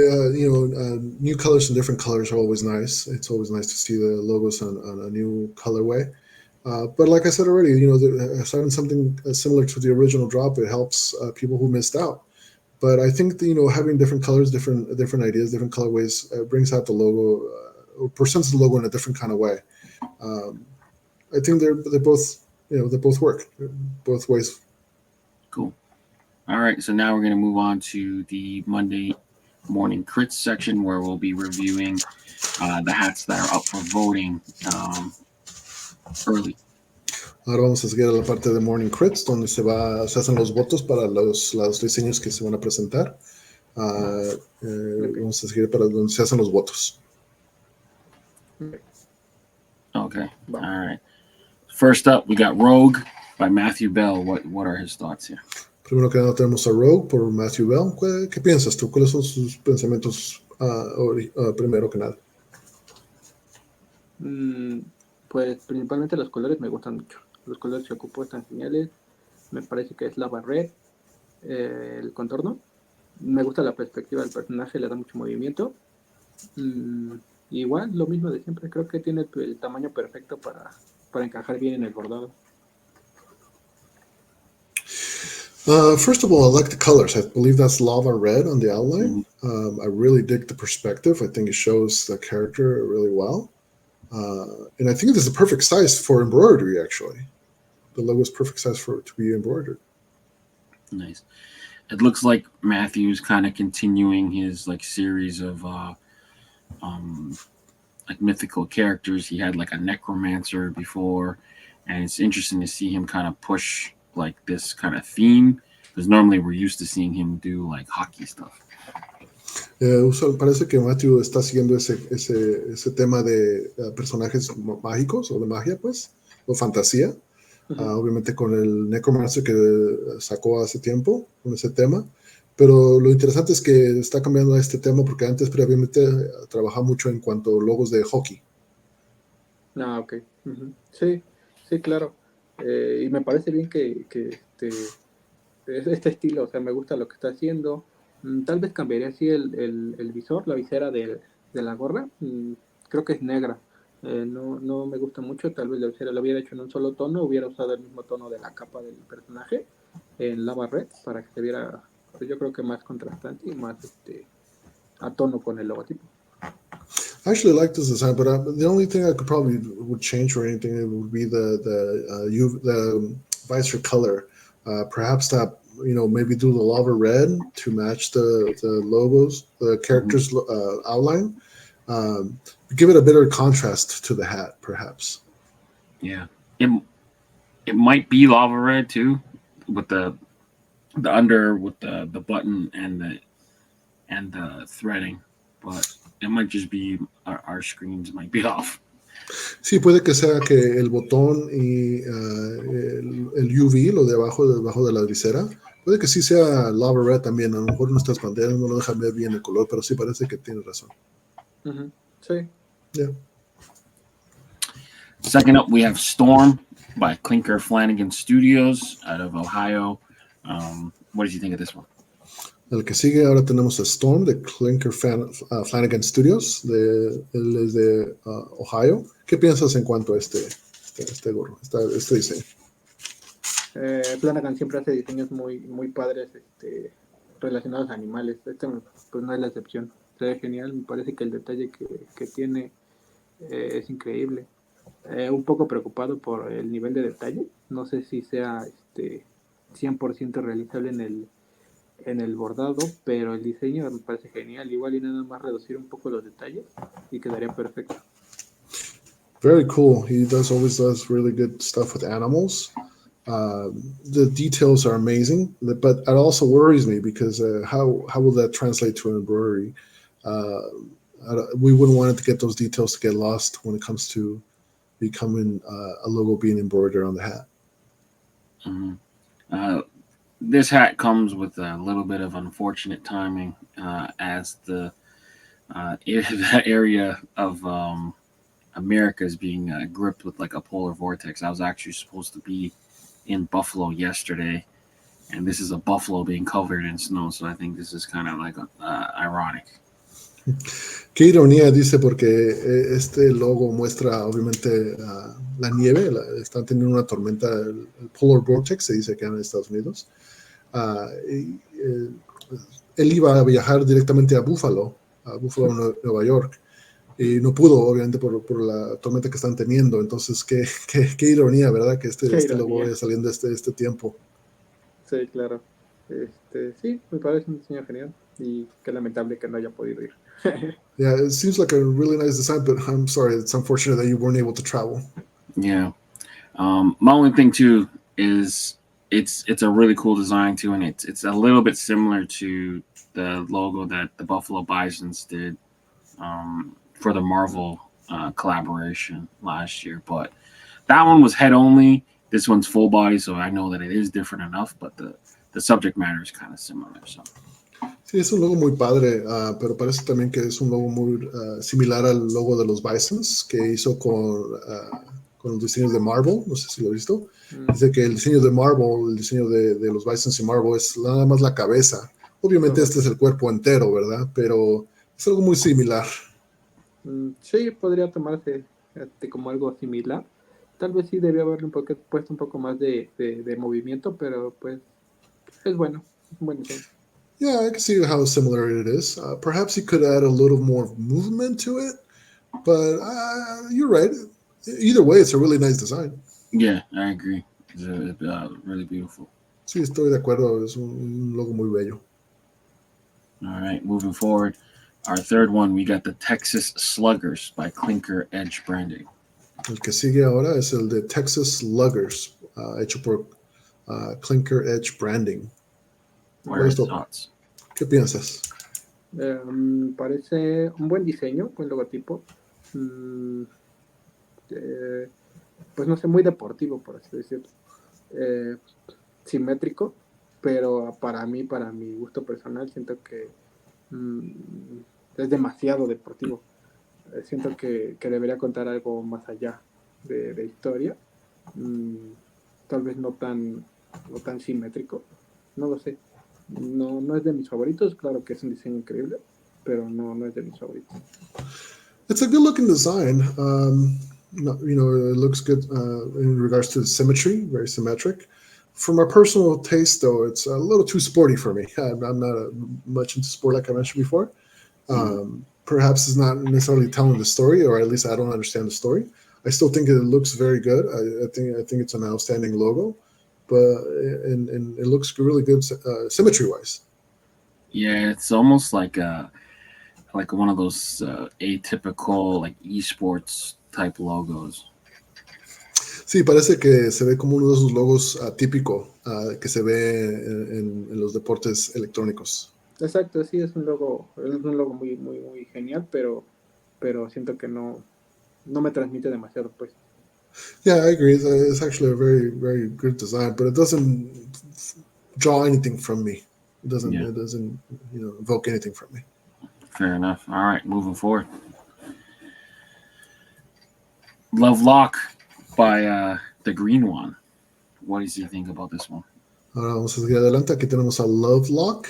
new colors and different colors are always nice. It's always nice to see the logos on a new colorway. But like I said already, having something similar to the original drop, it helps people who missed out. But I think having different colors, different ideas, different colorways brings out the logo, or presents the logo in a different kind of way. I think they're both they both work both ways. Cool. All right, so now we're going to move on to the Monday morning crits section where we'll be reviewing the hats that are up for voting early. Ahora vamos a seguir a la parte de Morning Crits, donde se hacen los votos para los diseños que se van a presentar. Vamos a seguir para donde se hacen los votos. Okay, all right. First up, we got Rogue by Matthew Bell. What are his thoughts here? Primero que nada tenemos a Rogue por Matthew Bell. ¿Qué piensas tú? ¿Cuáles son sus pensamientos primero que nada? Pues principalmente los colores me gustan mucho. Los colores que ocupó están geniales. Me parece que es lava red, el contorno. Me gusta la perspectiva del personaje, le da mucho movimiento. Igual, lo mismo de siempre. Creo que tiene el tamaño perfecto para encajar bien en el bordado. First of all, I like the colors. I believe that's lava red on the outline. I really dig the perspective. I think it shows the character really well. And I think this is a perfect size for embroidery, actually. The logo is perfect size for it to be embroidered. Nice. It looks like Matthew's kind of continuing his series of mythical characters. He had a necromancer before, and it's interesting to see him kind of push this kind of theme, because normally we're used to seeing him do hockey stuff. Parece que Matthew está siguiendo ese tema de personajes mágicos o de magia, pues, o fantasía. Obviamente con el Necromancer que sacó hace tiempo, con ese tema. Pero lo interesante es que está cambiando a este tema porque antes previamente trabajaba mucho en cuanto a logos de hockey. Ok. Sí, claro. Y me parece bien que este estilo, o sea, me gusta lo que está haciendo. Tal vez cambiaría así el visor, la visera de la gorra. Creo que es negra. No me gusta mucho. Tal vez la visera lo hubiera hecho en un solo tono. Hubiera usado el mismo tono de la capa del personaje en lava red para que se viera, yo creo que más contrastante y más a tono con el logotipo. I actually like this design, but the only thing I would change or anything would be the visor color. Perhaps that maybe do the lava red to match the logos, the characters outline. Give it a better contrast to the hat, perhaps. Yeah, it might be lava red too, with the under with the button and the threading, but it might just be our screens might be off. Sí, puede que sea que el botón y el UV, lo de debajo de la visera, puede que sí sea lava red también. A lo mejor nuestras pantallas no lo dejan ver bien el color, pero sí parece que tiene razón. Sí. Yeah. Second up, we have Storm by Clink Flanagan Studios out of Ohio. What did you think of this one? El que sigue ahora tenemos a Storm de Clink Flanagan Studios. Él es de Ohio. ¿Qué piensas en cuanto a este gorro, este diseño? Flanagan siempre hace diseños muy padres relacionados a animales. Pues no es la excepción. Se ve genial. Me parece que el detalle que tiene es increíble. Un poco preocupado por el nivel de detalle. No sé si sea 100% realizable en el bordado, pero el diseño me parece genial. Igual y nada más reducir un poco los detalles y quedaría perfecto. Very cool. He always does really good stuff with animals. The details are amazing, but it also worries me because how will that translate to an embroidery? We wouldn't want it to get those details to get lost when it comes to becoming a logo being embroidered on the hat. Mhm. This hat comes with a little bit of unfortunate timing, as the that area of America is being gripped with like a polar vortex. I was actually supposed to be in Buffalo yesterday, and this is a buffalo being covered in snow. So I think this is kind of like ironic. Qué ironía, dice, porque este logo muestra obviamente la nieve, están teniendo una tormenta, el Polar Vortex, se dice acá en Estados Unidos. Él iba a viajar directamente a Buffalo, Nueva York, y no pudo, obviamente, por la tormenta que están teniendo. Entonces, qué ironía, ¿verdad? Que este logo vaya saliendo este tiempo. Sí, claro. Sí, me parece un diseño genial y qué lamentable que no haya podido ir. Yeah, it seems like a really nice design, but I'm sorry, it's unfortunate that you weren't able to travel. Yeah. My only thing too is it's a really cool design too, and it's a little bit similar to the logo that the Buffalo Bisons did for the Marvel collaboration last year. But that one was head only. This one's full body, so I know that it is different enough, but the subject matter is kind of similar. So. Sí, es un logo muy padre, pero parece también que es un logo muy similar al logo de los Bisons que hizo con los diseños de Marvel. No sé si lo he visto. Dice que el diseño de Marvel, el diseño de los Bisons y Marvel es nada más la cabeza. Obviamente este es el cuerpo entero, ¿verdad? Pero es algo muy similar. Sí, podría tomarse como algo similar. Tal vez sí debió haberle puesto un poco más de movimiento, pero pues es bueno, es un buen diseño. Yeah, I can see how similar it is. Perhaps you could add a little more movement to it, but you're right. Either way, it's a really nice design. Yeah, I agree. It's really beautiful. Sí, estoy de acuerdo. Es un logo muy bello. All right, moving forward. Our third one, we got the Texas Sluggers by Clink Edge Branding. El que sigue ahora es el de Texas Sluggers, hecho por Clink Edge Branding. What are your thoughts? ¿Qué piensas? Parece un buen diseño, buen logotipo. Pues no sé, muy deportivo, por así decirlo. Simétrico, pero para mi gusto personal, siento que es demasiado deportivo. Siento que debería contar algo más allá de historia. Tal vez no tan simétrico. No lo sé. No es de mis favoritos. Claro que es un diseño increíble, pero no es de mis favoritos. It's a good looking design. It looks good in regards to the symmetry, very symmetric. For my personal taste, though, it's a little too sporty for me. I'm not much into sport, like I mentioned before. Perhaps it's not necessarily telling the story, or at least I don't understand the story. I still think it looks very good. I think it's an outstanding logo, but and it looks really good symmetry-wise. Yeah, it's almost like one of those atypical like esports type logos. Sí, parece que se ve como uno de esos logos típico que se ve en los deportes electrónicos. Exacto, sí, es un logo muy, muy, muy genial, pero siento que no me transmite demasiado, pues. Yeah, I agree. It's actually a very, very good design, but it doesn't draw anything from me. It doesn't evoke anything from me. Fair enough. All right, moving forward. Love Lock by the Green One. What do you think about this one? Ahora vamos a seguir adelante. Aquí tenemos a Love Lock,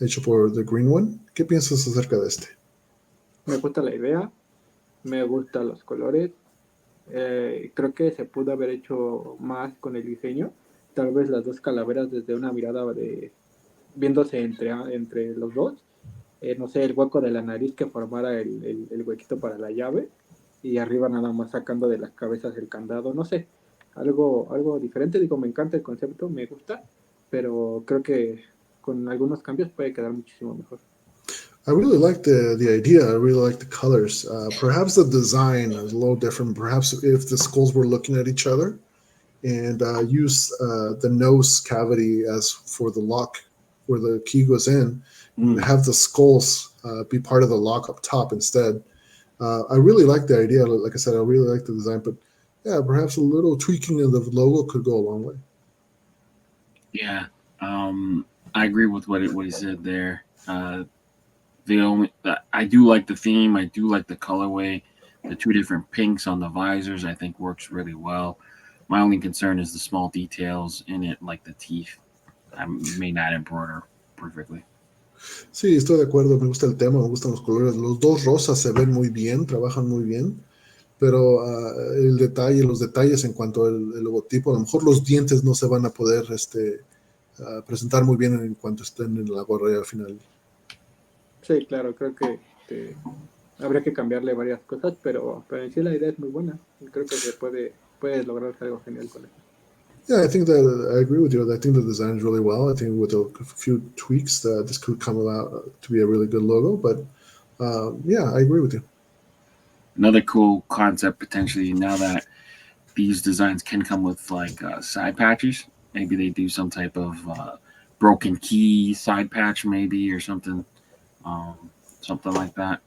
hecho por The Green One. ¿Qué piensas acerca de este? Me gusta la idea, me gustan los colores. Creo que se pudo haber hecho más con el diseño. Tal vez las dos calaveras desde una mirada viéndose entre los dos. No sé, el hueco de la nariz que formara el huequito para la llave. Y arriba nada más sacando de las cabezas el candado. No sé, algo diferente. Digo, me encanta el concepto, me gusta. Pero creo que con algunos cambios puede quedar muchísimo mejor. I really like the idea. I really like the colors. Perhaps the design is a little different. Perhaps if the skulls were looking at each other and use the nose cavity as for the lock where the key goes in, and have the skulls be part of the lock up top instead. I really like the idea. Like I said, I really like the design, but yeah, perhaps a little tweaking of the logo could go a long way. Yeah, I agree with what he said there. I do like the theme. I do like the colorway. The two different pinks on the visors, I think, works really well. My only concern is the small details in it, like the teeth. I may not embroider perfectly. Sí, estoy de acuerdo, me gusta el tema, me gustan los colores. Los dos rosas se ven muy bien, trabajan muy bien, pero los detalles en cuanto al logotipo, a lo mejor los dientes no se van a poder presentar muy bien en cuanto estén en la gorra al final. Sí, claro, creo que habría que cambiarle varias cosas, pero en sí la idea es muy buena. Y creo que se puede lograr algo genial con eso. Yeah, I think that I agree with you. I think the design is really well. I think with a few tweaks, this could come about to be a really good logo. But yeah, I agree with you. Another cool concept potentially now that these designs can come with like side patches. Maybe they do some type of broken key side patch, maybe, or something like that.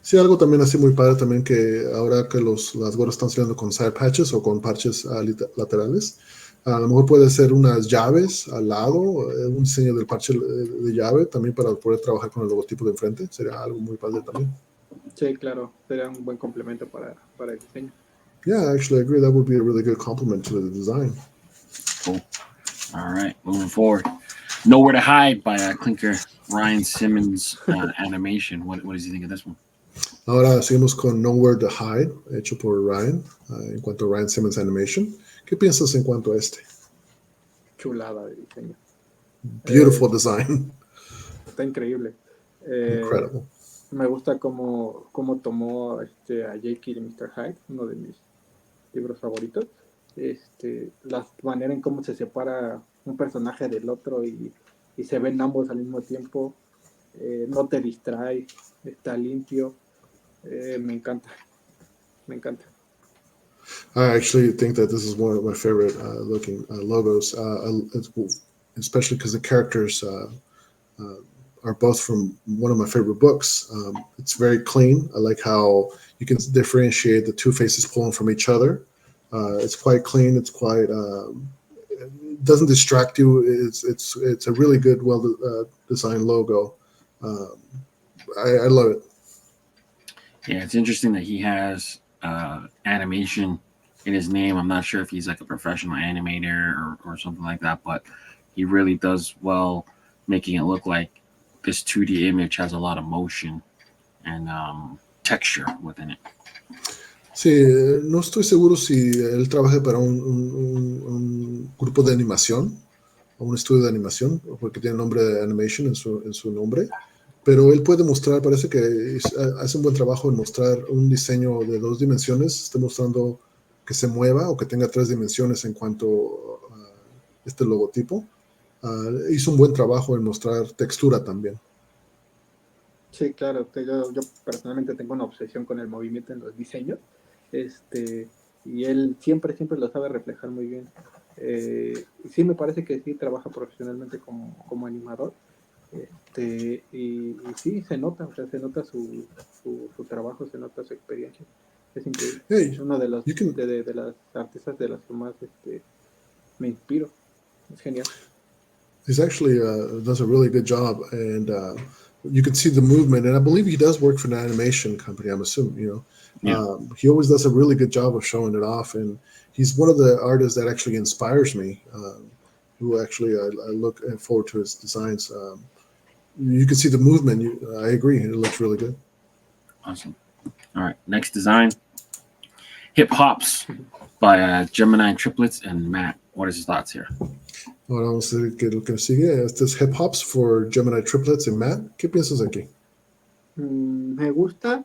Sí, algo también así muy padre también que ahora que las gorras están saliendo con side patches o con parches laterales, a lo mejor puede ser unas llaves al lado, un diseño del parche de llave también para poder trabajar con el logotipo de enfrente. Sería algo muy padre también. Sí, claro, sería un buen complemento para el diseño. Yeah, actually, I agree. That would be a really good complement to the design. Cool. All right, moving forward. Nowhere to Hide by Clinker Ryan Simmons animation. What does he think of this one? Ahora seguimos con Nowhere to Hide, hecho por Ryan, en cuanto a Ryan Simmons Animation. ¿Qué piensas en cuanto a este? Chulada de diseño. Beautiful design. Está increíble. Incredible. Me gusta cómo tomó a Jekyll y Mr. Hyde, uno de mis libros favoritos. La manera en cómo se separa un personaje del otro y se ven ambos al mismo tiempo. No te distrae, está limpio. Me encanta. I actually think that this is one of my favorite looking logos, especially because the characters are both from one of my favorite books. It's very clean. I like how you can differentiate the two faces pulling from each other. It's quite clean. It's quite it doesn't distract you. It's a really good, well designed logo. I love it. Yeah, it's interesting that he has animation in his name. I'm not sure if he's like a professional animator or something like that, but he really does well making it look like this 2D image has a lot of motion and texture within it. Sí, no estoy seguro si él trabaja para un grupo de animación o un estudio de animación, porque tiene el nombre de animation en su nombre, pero él puede mostrar, parece que hace un buen trabajo en mostrar un diseño de 2 dimensiones, está mostrando que se mueva o que tenga 3 dimensiones en cuanto a este logotipo. Hizo un buen trabajo en mostrar textura también. Sí, claro, yo personalmente tengo una obsesión con el movimiento en los diseños, y él siempre lo sabe reflejar muy bien. Sí, me parece que sí trabaja profesionalmente como animador, y sí, se nota, o sea, se nota su trabajo, se nota su experiencia. Es increíble. Hey, es uno de los de las artistas de las que más me inspiro. Es genial. He's actually does a really good job, and you can see the movement. And I believe he does work for an animation company. I'm assuming, Yeah. He always does a really good job of showing it off, and he's one of the artists that actually inspires me. Who actually I look forward to his designs. You can see the movement. I agree. It looks really good. Awesome. All right, next design. Hip Hops by Gemini Triplets and Matt. What is his thoughts here? Ahora vamos a ver qué es lo que sigue. Este es Hip Hops for Gemini Triplets and Matt. ¿Qué piensas aquí? Me gusta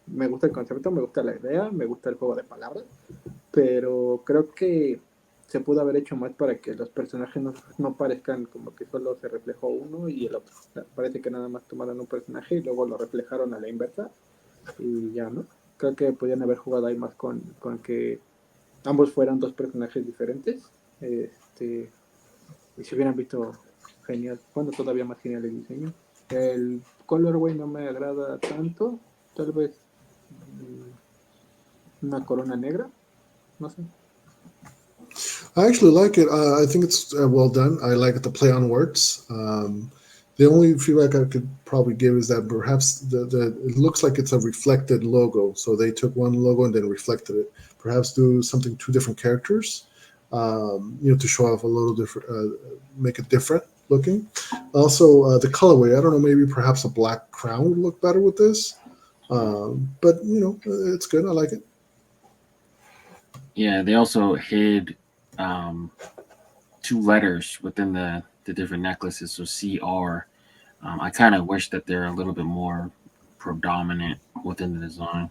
el concepto, me gusta la idea, me gusta el juego de palabras, pero creo que se pudo haber hecho más para que los personajes no parezcan como que solo se reflejó uno y el otro. O sea, parece que nada más tomaron un personaje y luego lo reflejaron a la inversa y ya, ¿no? Creo que podían haber jugado ahí más con que ambos fueran 2 personajes diferentes, y se hubieran visto genial, cuando todavía más genial el diseño. El colorway no me agrada tanto, tal vez una corona negra, no sé. I actually like it. I think it's well done. I like the play on words. The only feedback I could probably give is that perhaps it looks like it's a reflected logo. So they took one logo and then reflected it. Perhaps do something two different characters, to show off a little different, make it different looking. Also, the colorway. I don't know. Maybe perhaps a black crown would look better with this. But it's good. I like it. Yeah, they also hid two letters within the different necklaces, so CR. I kind of wish that they're a little bit more predominant within the design.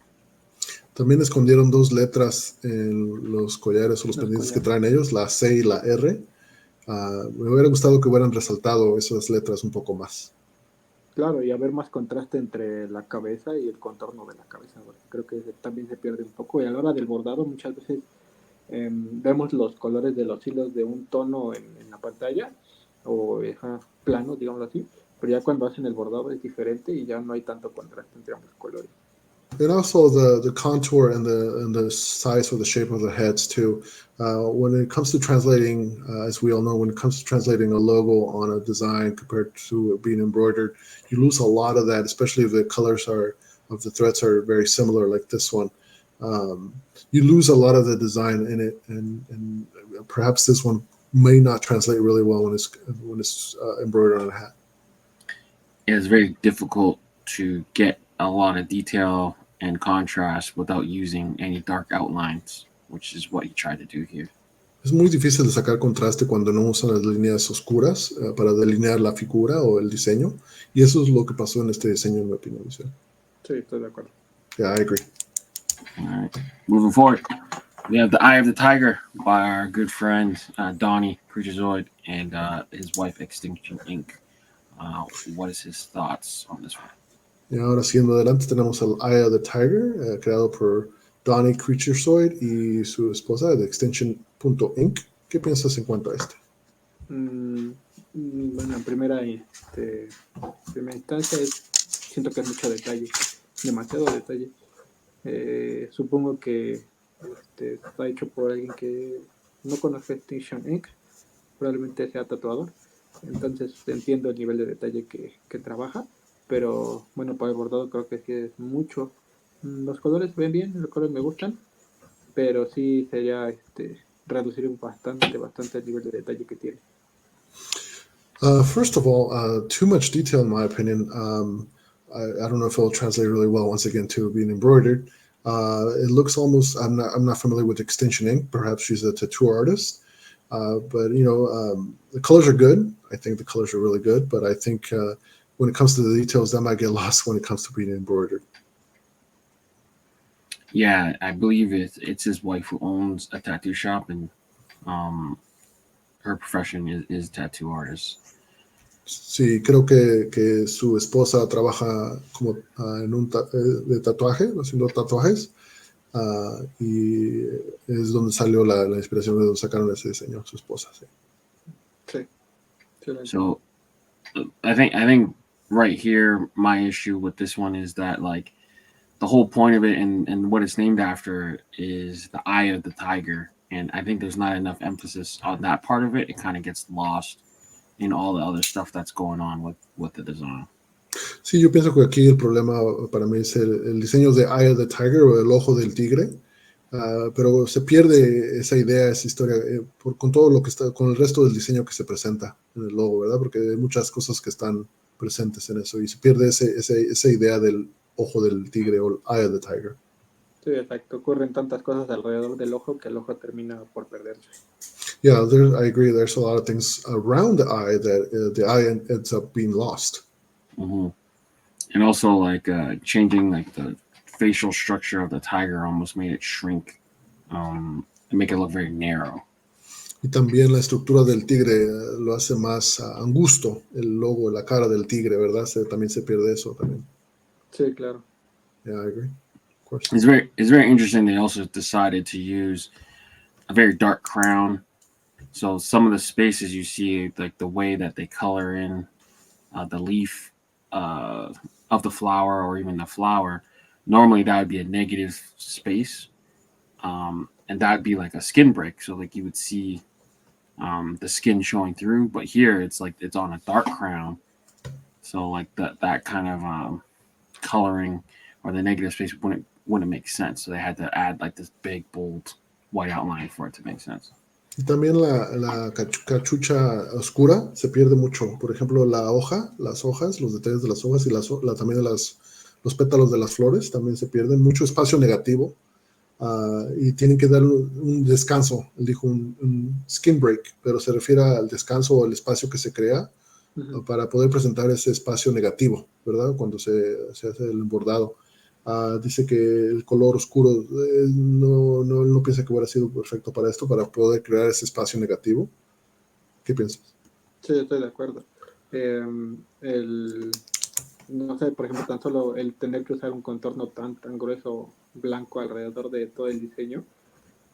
También escondieron dos letras en los collares o los pendientes que traen ellos, la C y la R. Me hubiera gustado que hubieran resaltado esas letras un poco más. Claro, y haber más contraste entre la cabeza y el contorno de la cabeza. Creo que también se pierde un poco. Y a la hora del bordado muchas veces vemos los colores de los hilos de un tono en la pantalla o plano, digámoslo así. Pero ya cuando hacen el bordado es diferente y ya no hay tanto contraste entre ambos colores. And also the contour and the size or the shape of the heads too. When it comes to translating, as we all know, when it comes to translating a logo on a design compared to it being embroidered, you lose a lot of that, especially if the colors of the threads are very similar, like this one. You lose a lot of the design in it, and perhaps this one may not translate really well when it's embroidered on a hat. It's very difficult to get a lot of detail and contrast without using any dark outlines, which is what you try to do here. Es muy difícil de sacar contraste cuando no usan las líneas oscuras para delinear la figura o el diseño, y eso es lo que pasó en este diseño, en mi opinión. Sí, estoy de acuerdo. Yeah, I agree. All right, moving forward, we have the Eye of the Tiger by our good friend Donnie Creaturezoid and his wife Extinction Inc. What is his thoughts on this one? Y ahora siguiendo adelante tenemos el Eye of the Tiger, creado por Donnie Creaturezoid y su esposa de Extinction.inc. ¿Qué piensas en cuanto a este? Bueno, en primera instancia siento que es mucho detalle, demasiado detalle. Supongo que está hecho por alguien que no conoce Extinction Inc. Probablemente sea tatuador. Entonces entiendo el nivel de detalle que trabaja, pero bueno, para el bordado creo que sí es mucho. Los colores ven bien, los colores me gustan, pero sí sería reducir bastante el nivel de detalle que tiene. First of all, too much detail in my opinion. I don't know if it'll translate really well once again to being embroidered. It looks almost, I'm not familiar with Extinction Inc. Perhaps she's a tattoo artist. But the colors are good. I think the colors are really good, but I think when it comes to the details, that might get lost when it comes to being embroidered. Yeah, I believe it's his wife who owns a tattoo shop, and her profession is tattoo artist. Sí, creo que su esposa trabaja como en de tatuaje, haciendo tatuajes, y es donde salió la inspiración de donde sacaron ese diseño, su esposa. Sí. Sí. So I think right here my issue with this one is that like the whole point of it and what it's named after is the Eye of the Tiger, and I think there's not enough emphasis on that part of it. It kind of gets lost in all the other stuff that's going on with the design. Sí, yo pienso que aquí el problema para mí es el diseño de Eye of the Tiger o el ojo del tigre, pero se pierde esa idea, esa historia con todo lo que está, con el resto del diseño que se presenta en el logo, ¿verdad? Porque hay muchas cosas que están presentes en eso y se pierde esa idea del ojo del tigre o Eye of the Tiger. Sí, exacto. Ocurren tantas cosas alrededor del ojo que el ojo termina por perderse. Yeah, I agree. There's a lot of things around the eye that the eye ends up being lost. Mm-hmm. And also, like changing like the facial structure of the tiger almost made it shrink and make it look very narrow. Y también la estructura del tigre lo hace más angusto, el logo, la cara del tigre, ¿verdad? También se pierde eso también. Sí, claro. Yeah, I agree. Of course. It's very interesting. They also decided to use a very dark crown. So some of the spaces you see, like the way that they color in the leaf of the flower or even the flower, normally that would be a negative space. and that'd be like a skin break. So like you would see the skin showing through, but here it's like it's on a dark crown. So like that kind of coloring or the negative space wouldn't make sense. So they had to add like this big bold white outline for it to make sense. Y también la cachucha oscura se pierde mucho. Por ejemplo, las hojas, los detalles de las hojas y también los pétalos de las flores también se pierden. Mucho espacio negativo. Y tienen que dar un descanso. Él dijo un skin break, pero se refiere al descanso o el espacio que se crea para poder presentar ese espacio negativo, ¿verdad? Cuando se hace el bordado. Dice que el color oscuro no piensa que hubiera sido perfecto para esto, para poder crear ese espacio negativo. ¿Qué piensas? Sí, estoy de acuerdo. No sé, por ejemplo, tan solo el tener que usar un contorno tan grueso blanco alrededor de todo el diseño,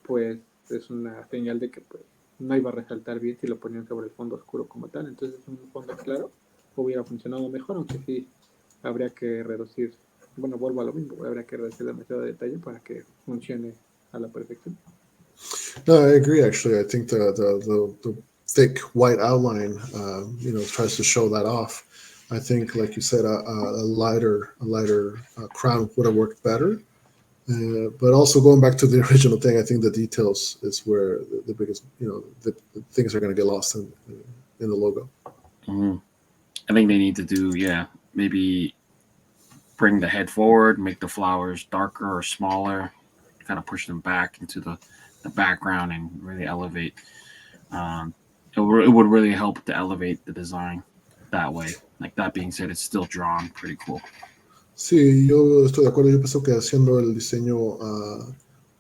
pues es una señal de que pues, no iba a resaltar bien si lo ponían sobre el fondo oscuro como tal. Entonces un fondo claro hubiera funcionado mejor, aunque sí habría que reducir, bueno, vuelvo a lo mismo, habría que reducir demasiado detalle para que funcione a la perfección. No, I agree. Actually, I think the thick white outline, tries to show that off. I think, like you said, a lighter crown would have worked better. But also going back to the original thing, I think the details is where the biggest, the things are going to get lost in the logo. Mm-hmm. I think they need to do, maybe bring the head forward, make the flowers darker or smaller, kind of push them back into the background and really elevate. It would really help to elevate the design that way. Like that being said, it's still drawn pretty cool. Sí, yo estoy de acuerdo. Yo pienso que haciendo el diseño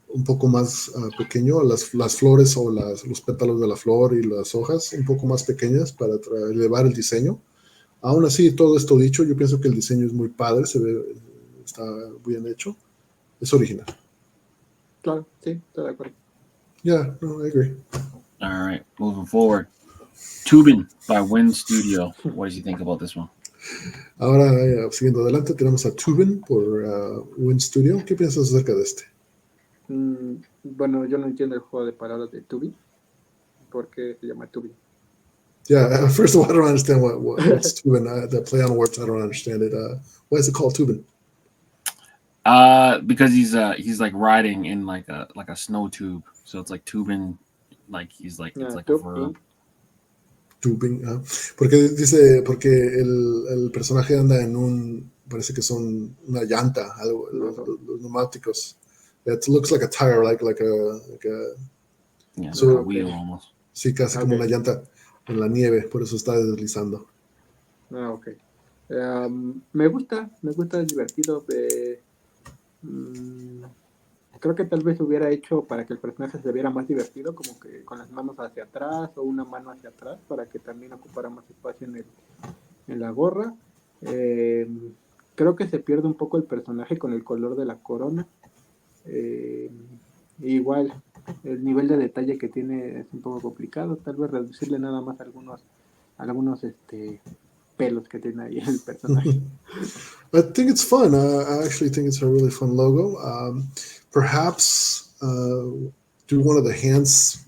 un poco más pequeño, las flores o los pétalos de la flor y las hojas un poco más pequeñas para elevar el diseño. Aún así, todo esto dicho, yo pienso que el diseño es muy padre, está bien hecho, es original. Claro, sí, estoy de acuerdo. Yeah, no, I agree. All right, moving forward. Tubing by Wind Studio. What did you think about this one? Ahora, siguiendo adelante, tenemos a Tubin por Wind Studio. ¿Qué piensas acerca de este? Bueno, yo no entiendo el juego de palabras de Tubing. ¿Por qué se llama Tubing? Yeah, first of all, I don't understand what's Tubin. The play on words, I don't understand it. Why is it called Tubin? Because he's like riding in like a snow tube, so it's like tubing, like he's like it's like a verb. Tubing, porque el personaje anda en parece que son una llanta, algo, los neumáticos. It looks like a tire, like a wheel almost. Sí, casi como una llanta en la nieve, por eso está deslizando. Ok. Me gusta, es divertido. Creo que tal vez hubiera hecho para que el personaje se viera más divertido, como que con las manos hacia atrás o una mano hacia atrás, para que también ocupara más espacio en la gorra. Creo que se pierde un poco el personaje con el color de la corona. Igual, el nivel de detalle que tiene es un poco complicado. Tal vez reducirle nada más algunos pelos que tiene ahí el personaje. I think it's fun. I actually think it's a really fun logo. Perhaps do one of the hands,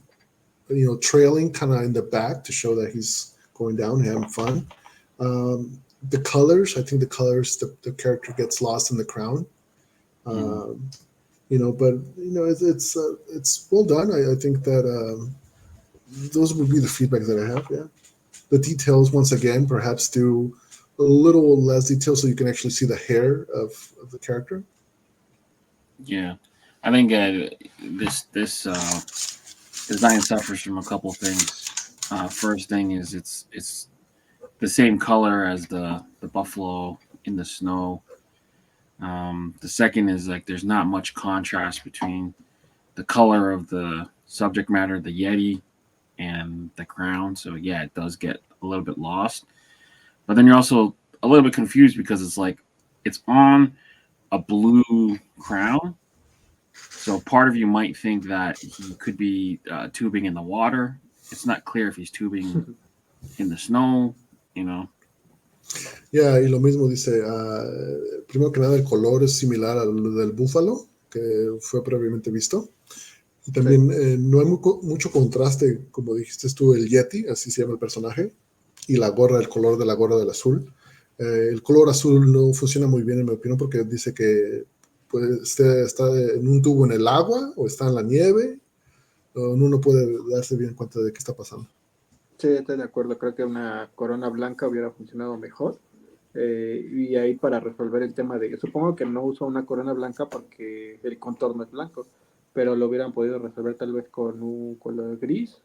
trailing kind of in the back to show that he's going down, having fun. The colors, I think the character gets lost in the crown. But it's well done. I think that those would be the feedback that I have. Yeah. The details, once again, perhaps do a little less detail so you can actually see the hair of the character. Yeah, I think this design suffers from a couple things. First thing is it's the same color as the buffalo in the snow. The second is like there's not much contrast between the color of the subject matter, the Yeti, and the crown. So yeah, it does get a little bit lost. But then you're also a little bit confused because it's like it's on a blue crown. So part of you might think that he could be tubing in the water. It's not clear if he's tubing in the snow, Yeah, y lo mismo dice, primero que nada el color es similar al del búfalo que fue previamente visto. Y también no hay mucho contraste, como dijiste tú, el Yeti, así se llama el personaje, y la gorra, el color de la gorra del azul. El color azul no funciona muy bien, en mi opinión, porque dice que pues, está en un tubo en el agua o está en la nieve. Uno no puede darse bien cuenta de qué está pasando. Sí, estoy de acuerdo. Creo que una corona blanca hubiera funcionado mejor. Y ahí para resolver el tema de... Supongo que no uso una corona blanca porque el contorno es blanco, pero lo hubieran podido resolver tal vez con un color gris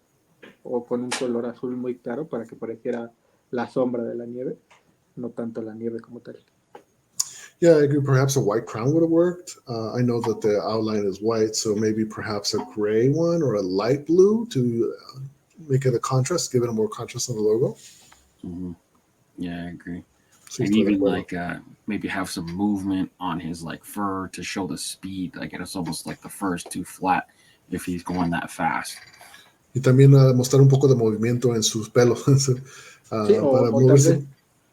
o con un color azul muy claro para que pareciera la sombra de la nieve, no tanto la nieve como tal. Yeah, I agree. Perhaps a white crown would have worked. I know that the outline is white, so maybe perhaps a gray one or a light blue to make it a contrast, give it a more contrast on the logo. Mm-hmm. Yeah, I agree. Sí, And estoy de even acuerdo. like maybe have some movement on his like fur to show the speed. Like it's almost like the fur is too flat if he's going that fast. Y también mostrar un poco de movimiento en sus pelos Sí, para o tal moverse. vez,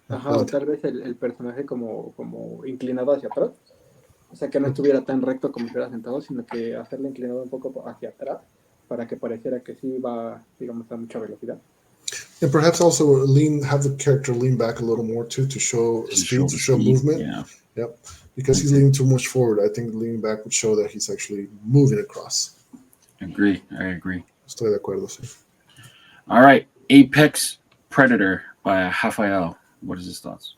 ajá, o Adelante. tal vez el personaje como inclinado hacia atrás. O sea, que no estuviera tan recto como si estuviera sentado, sino que hacerlo inclinado un poco hacia atrás para que pareciera que sí va, digamos, a mucha velocidad. And perhaps also have the character lean back a little more too to show To speed, show to the show speed. movement. Yeah. Yep. Because he's leaning too much forward. I think leaning back would show that he's actually moving across. I agree. Estoy de acuerdo, sí. All right. Apex Predator by Rafael. What is his thoughts?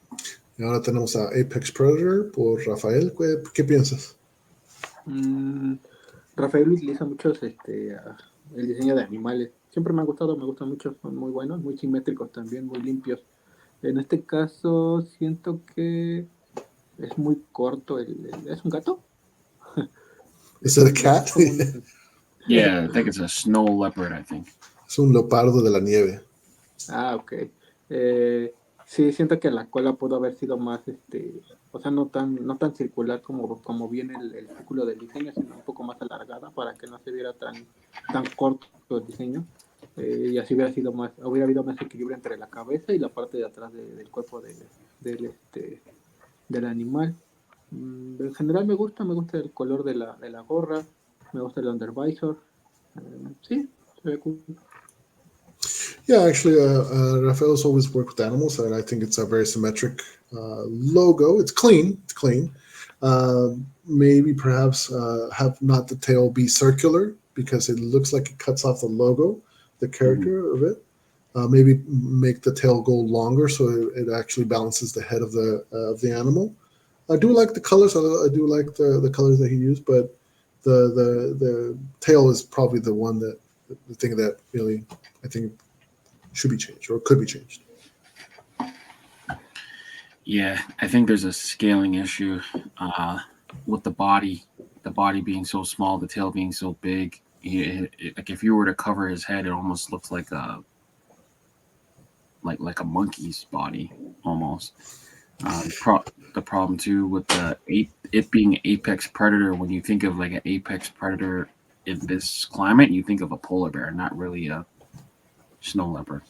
Y ahora tenemos a Apex Predator por Rafael. ¿Qué piensas? Rafael utiliza mucho el diseño de animales. Siempre me ha gustado, me gustan mucho, son muy buenos, muy simétricos también, muy limpios. En este caso siento que es muy corto. ¿Es un gato? ¿Es el cat? Es como un... Yeah, I think it's a snow leopard, I think. Es un leopardo de la nieve. Ah, ok. Sí, siento que la cola pudo haber sido más, o sea, no tan circular como viene el círculo del diseño, sino un poco más alargada para que no se viera tan corto el diseño. Y así hubiera habido más equilibrio entre la cabeza y la parte de atrás del cuerpo del animal. En general me gusta el color de la gorra, me gusta el undervisor. Sí, se ve cool. Yeah, actually, Rafael's always worked with animals, and I think it's a very symmetric logo. It's clean. It's clean. Maybe perhaps have not the tail be circular because it looks like it cuts off the logo, the character of it. Maybe make the tail go longer so it actually balances the head of the animal. I do like the colors. I do like the colors that he used, but the tail is probably the thing that really I think should be changed or could be changed. Yeah, I think there's a scaling issue with the body being so small, the tail being so big. Like if you were to cover his head, it almost looks like a monkey's body almost. The problem too with it being apex predator, when you think of like an apex predator in this climate, you think of a polar bear, not really a snow leopard.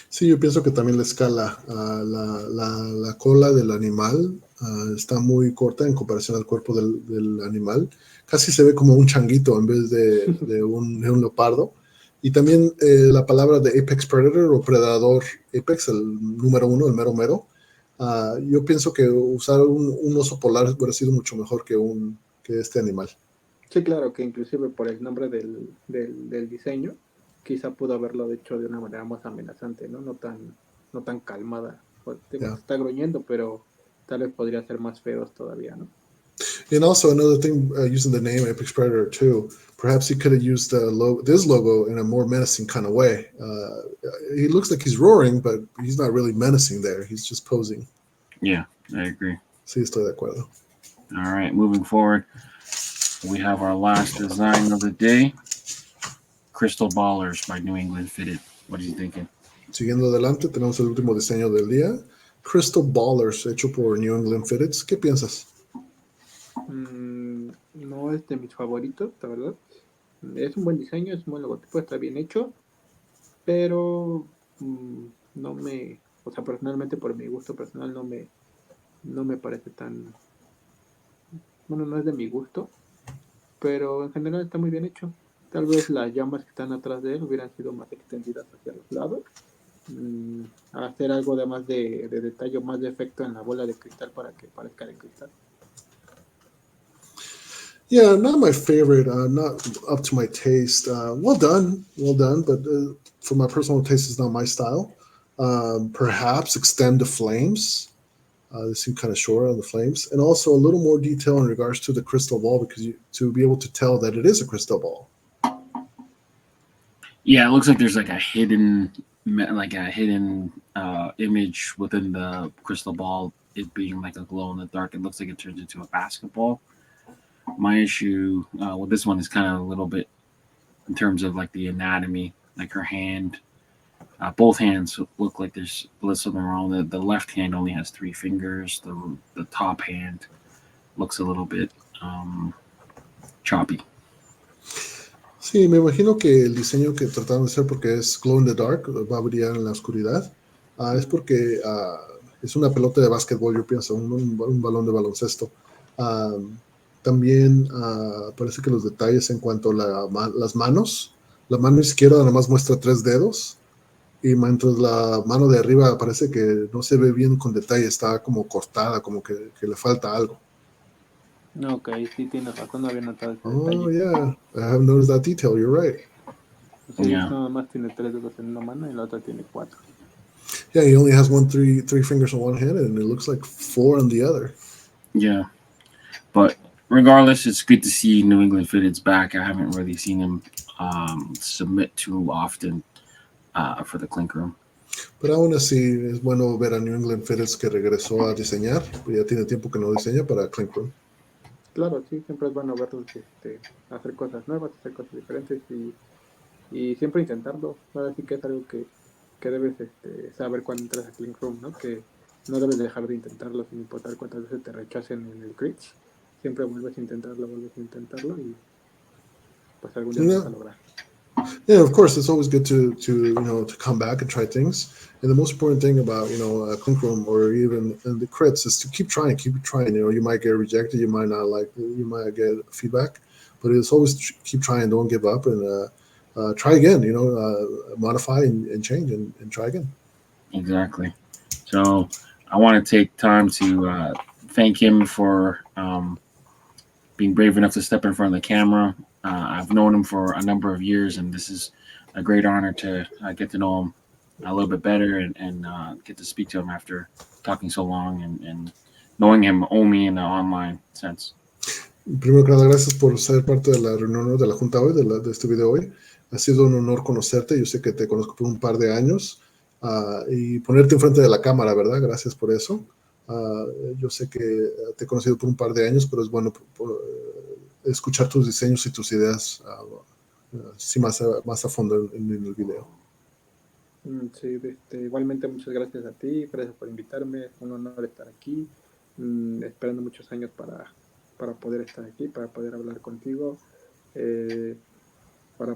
Sí, yo pienso que también la escala, la cola del animal está muy corta en comparación al cuerpo del animal. Casi se ve como un changuito en vez de un leopardo. Y también la palabra de Apex Predator o Predador Apex, el número uno, el mero mero. Yo pienso que usar un oso polar hubiera sido mucho mejor que este animal. Sí, claro, que inclusive por el nombre del diseño, quizá pudo haberlo hecho de una manera más amenazante, ¿no? No tan calmada. Yeah. Está gruñendo, pero tal vez podría ser más feos todavía, ¿no? And also another thing, using the name Apex Predator too, perhaps he could have used this logo in a more menacing kind of way. He looks like he's roaring, but he's not really menacing there. He's just posing. Yeah, I agree. Sí, estoy de acuerdo. All right, moving forward, we have our last design of the day, Crystal Ballers by New England Fitted. What are you thinking? Siguiendo adelante, tenemos el último diseño del día, Crystal Ballers, hecho por New England Fitted. ¿Qué piensas? No es de mis favoritos, la verdad. Es un buen diseño, es un buen logotipo, está bien hecho, pero o sea, personalmente, por mi gusto personal, no me parece tan, bueno, no es de mi gusto, pero en general está muy bien hecho. Tal vez las llamas que están atrás de él hubieran sido más extendidas hacia los lados. Hacer algo de más de detalle, más de efecto en la bola de cristal para que parezca de cristal. Yeah, not my favorite. Not up to my taste. Well done, but for my personal taste, it's not my style. Perhaps extend the flames. They seem kind of short on the flames, and also a little more detail in regards to the crystal ball, because to be able to tell that it is a crystal ball. Yeah, it looks like there's like a hidden image within the crystal ball. It being like a glow in the dark, it looks like it turns into a basketball. My issue with this one is kind of a little bit in terms of like the anatomy, like her hand. Both hands look like there's something wrong. The left hand only has 3 fingers. The top hand looks a little bit choppy. Sí, me imagino que el diseño que trataron de hacer, porque es glow in the dark, va a brillar en la oscuridad, es porque es una pelota de básquetbol, yo pienso, un balón de baloncesto. También parece que los detalles en cuanto a las manos, la mano izquierda nada más muestra 3 dedos, y mientras la mano de arriba parece que no se ve bien con detalle, está como cortada, como que le falta algo. Ok, sí tienes razón, no había notado ese Oh, detalle. yeah, I haven't noticed that detail, you're right. Sí, Yeah. nada más tiene 3 dedos en una mano y la otra tiene 4. Yeah, he only has three fingers on one hand, and it looks like 4 on the other. Yeah, but regardless, it's good to see New England Fitted's back. I haven't really seen him submit too often for the Clink Room. Pero aún así es bueno ver a New England Fitteds que regresó a diseñar. Ya tiene tiempo que no diseña para Clink Room. Claro, sí, siempre es bueno verlos hacer cosas nuevas, hacer cosas diferentes y siempre intentarlo. Ahora sí que es algo que debes saber cuando entras a Clink Room, ¿no? Que no debes dejar de intentarlo sin importar cuántas veces te rechacen en el crits. Siempre vuelves a intentarlo y pues algún día lo vas a lograr. Yeah, of course, it's always good to come back and try things. And the most important thing about Clink Room or even the crits is to keep trying. You might get rejected, you might not like it, you might get feedback, but it's always keep trying. Don't give up and try again. Modify and change and try again. Exactly. So I want to take time to thank him for being brave enough to step in front of the camera. I've known him for a number of years, and this is a great honor to get to know him a little bit better and get to speak to him after talking so long and knowing him only in the online sense. Primero que nada, gracias por ser parte de la reunión de la junta hoy, de este video hoy. Ha sido un honor conocerte. Yo sé que te conozco por un par de años y ponerte enfrente de la cámara, ¿verdad? Gracias por eso. Yo sé que te he conocido por un par de años, pero es bueno escuchar tus diseños y tus ideas sí, más a fondo en el video. Sí, igualmente muchas gracias a ti, gracias por invitarme, es un honor estar aquí, esperando muchos años para poder estar aquí, para poder hablar contigo, para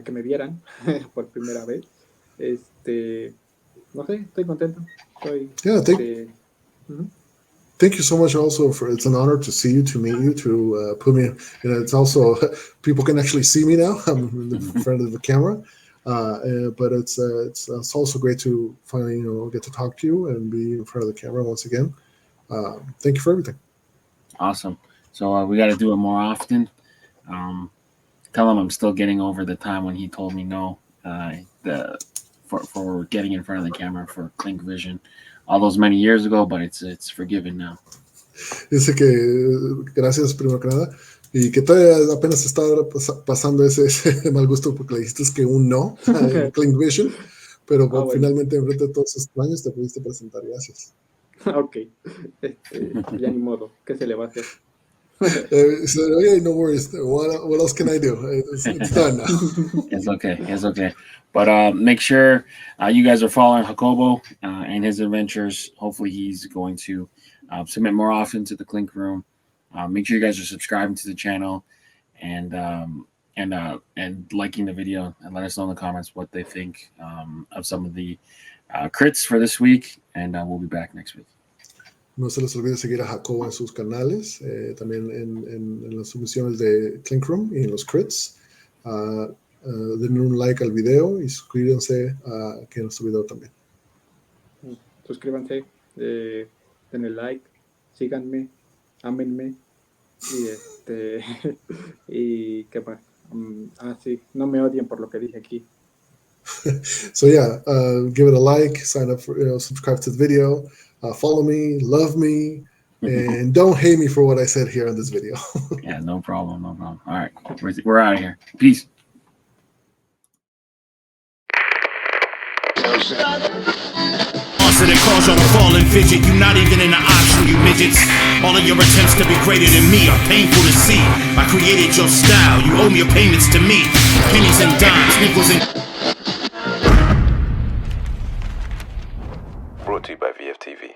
que me vieran por primera vez. No sé, estoy contento. Thank you so much also it's an honor to see you, to meet you, to put me, it's also, people can actually see me now, I'm in front of the camera, but it's also great to finally, get to talk to you and be in front of the camera once again. Thank you for everything. Awesome. So we got to do it more often. Tell him I'm still getting over the time when he told me no, for getting in front of the camera for Clink Vision. All those many years ago, but it's forgiven now. Dice que gracias primero que nada y que todavía apenas está pasando ese mal gusto porque le dijiste que un no en Clink Vision, pero finalmente enfrente de todos estos años te pudiste presentar. Gracias. Ok, ya ni modo, ¿qué se le va a hacer? Okay, no worries. What else can I do? It's done now. It's okay. But make sure you guys are following Jacobo and his adventures. Hopefully he's going to submit more often to the Clink Room. Make sure you guys are subscribing to the channel and liking the video, and let us know in the comments what they think of some of the crits for this week, and we'll be back next week. No se les olvide seguir a Jacobo en sus canales, también en las submisiones de Clink Room y en los crits. denle un like al video y suscríbanse aquí a nuestro video también. Suscríbanse, denle like, síganme, ámenme y y qué más. Sí, no me odien por lo que dije aquí. So yeah, give it a like, sign up for, subscribe to the video, follow me, love me, and don't hate me for what I said here in this video. Yeah, no problem, no problem. All right, we're out of here. Peace. So they cause you to fall and fidget. You're not even in the option, you midgets. All of your attempts to be greater than me are painful to see. I created your style, you owe me your payments to me. Pennies and dimes, nickels and... Brought to you by VFTV.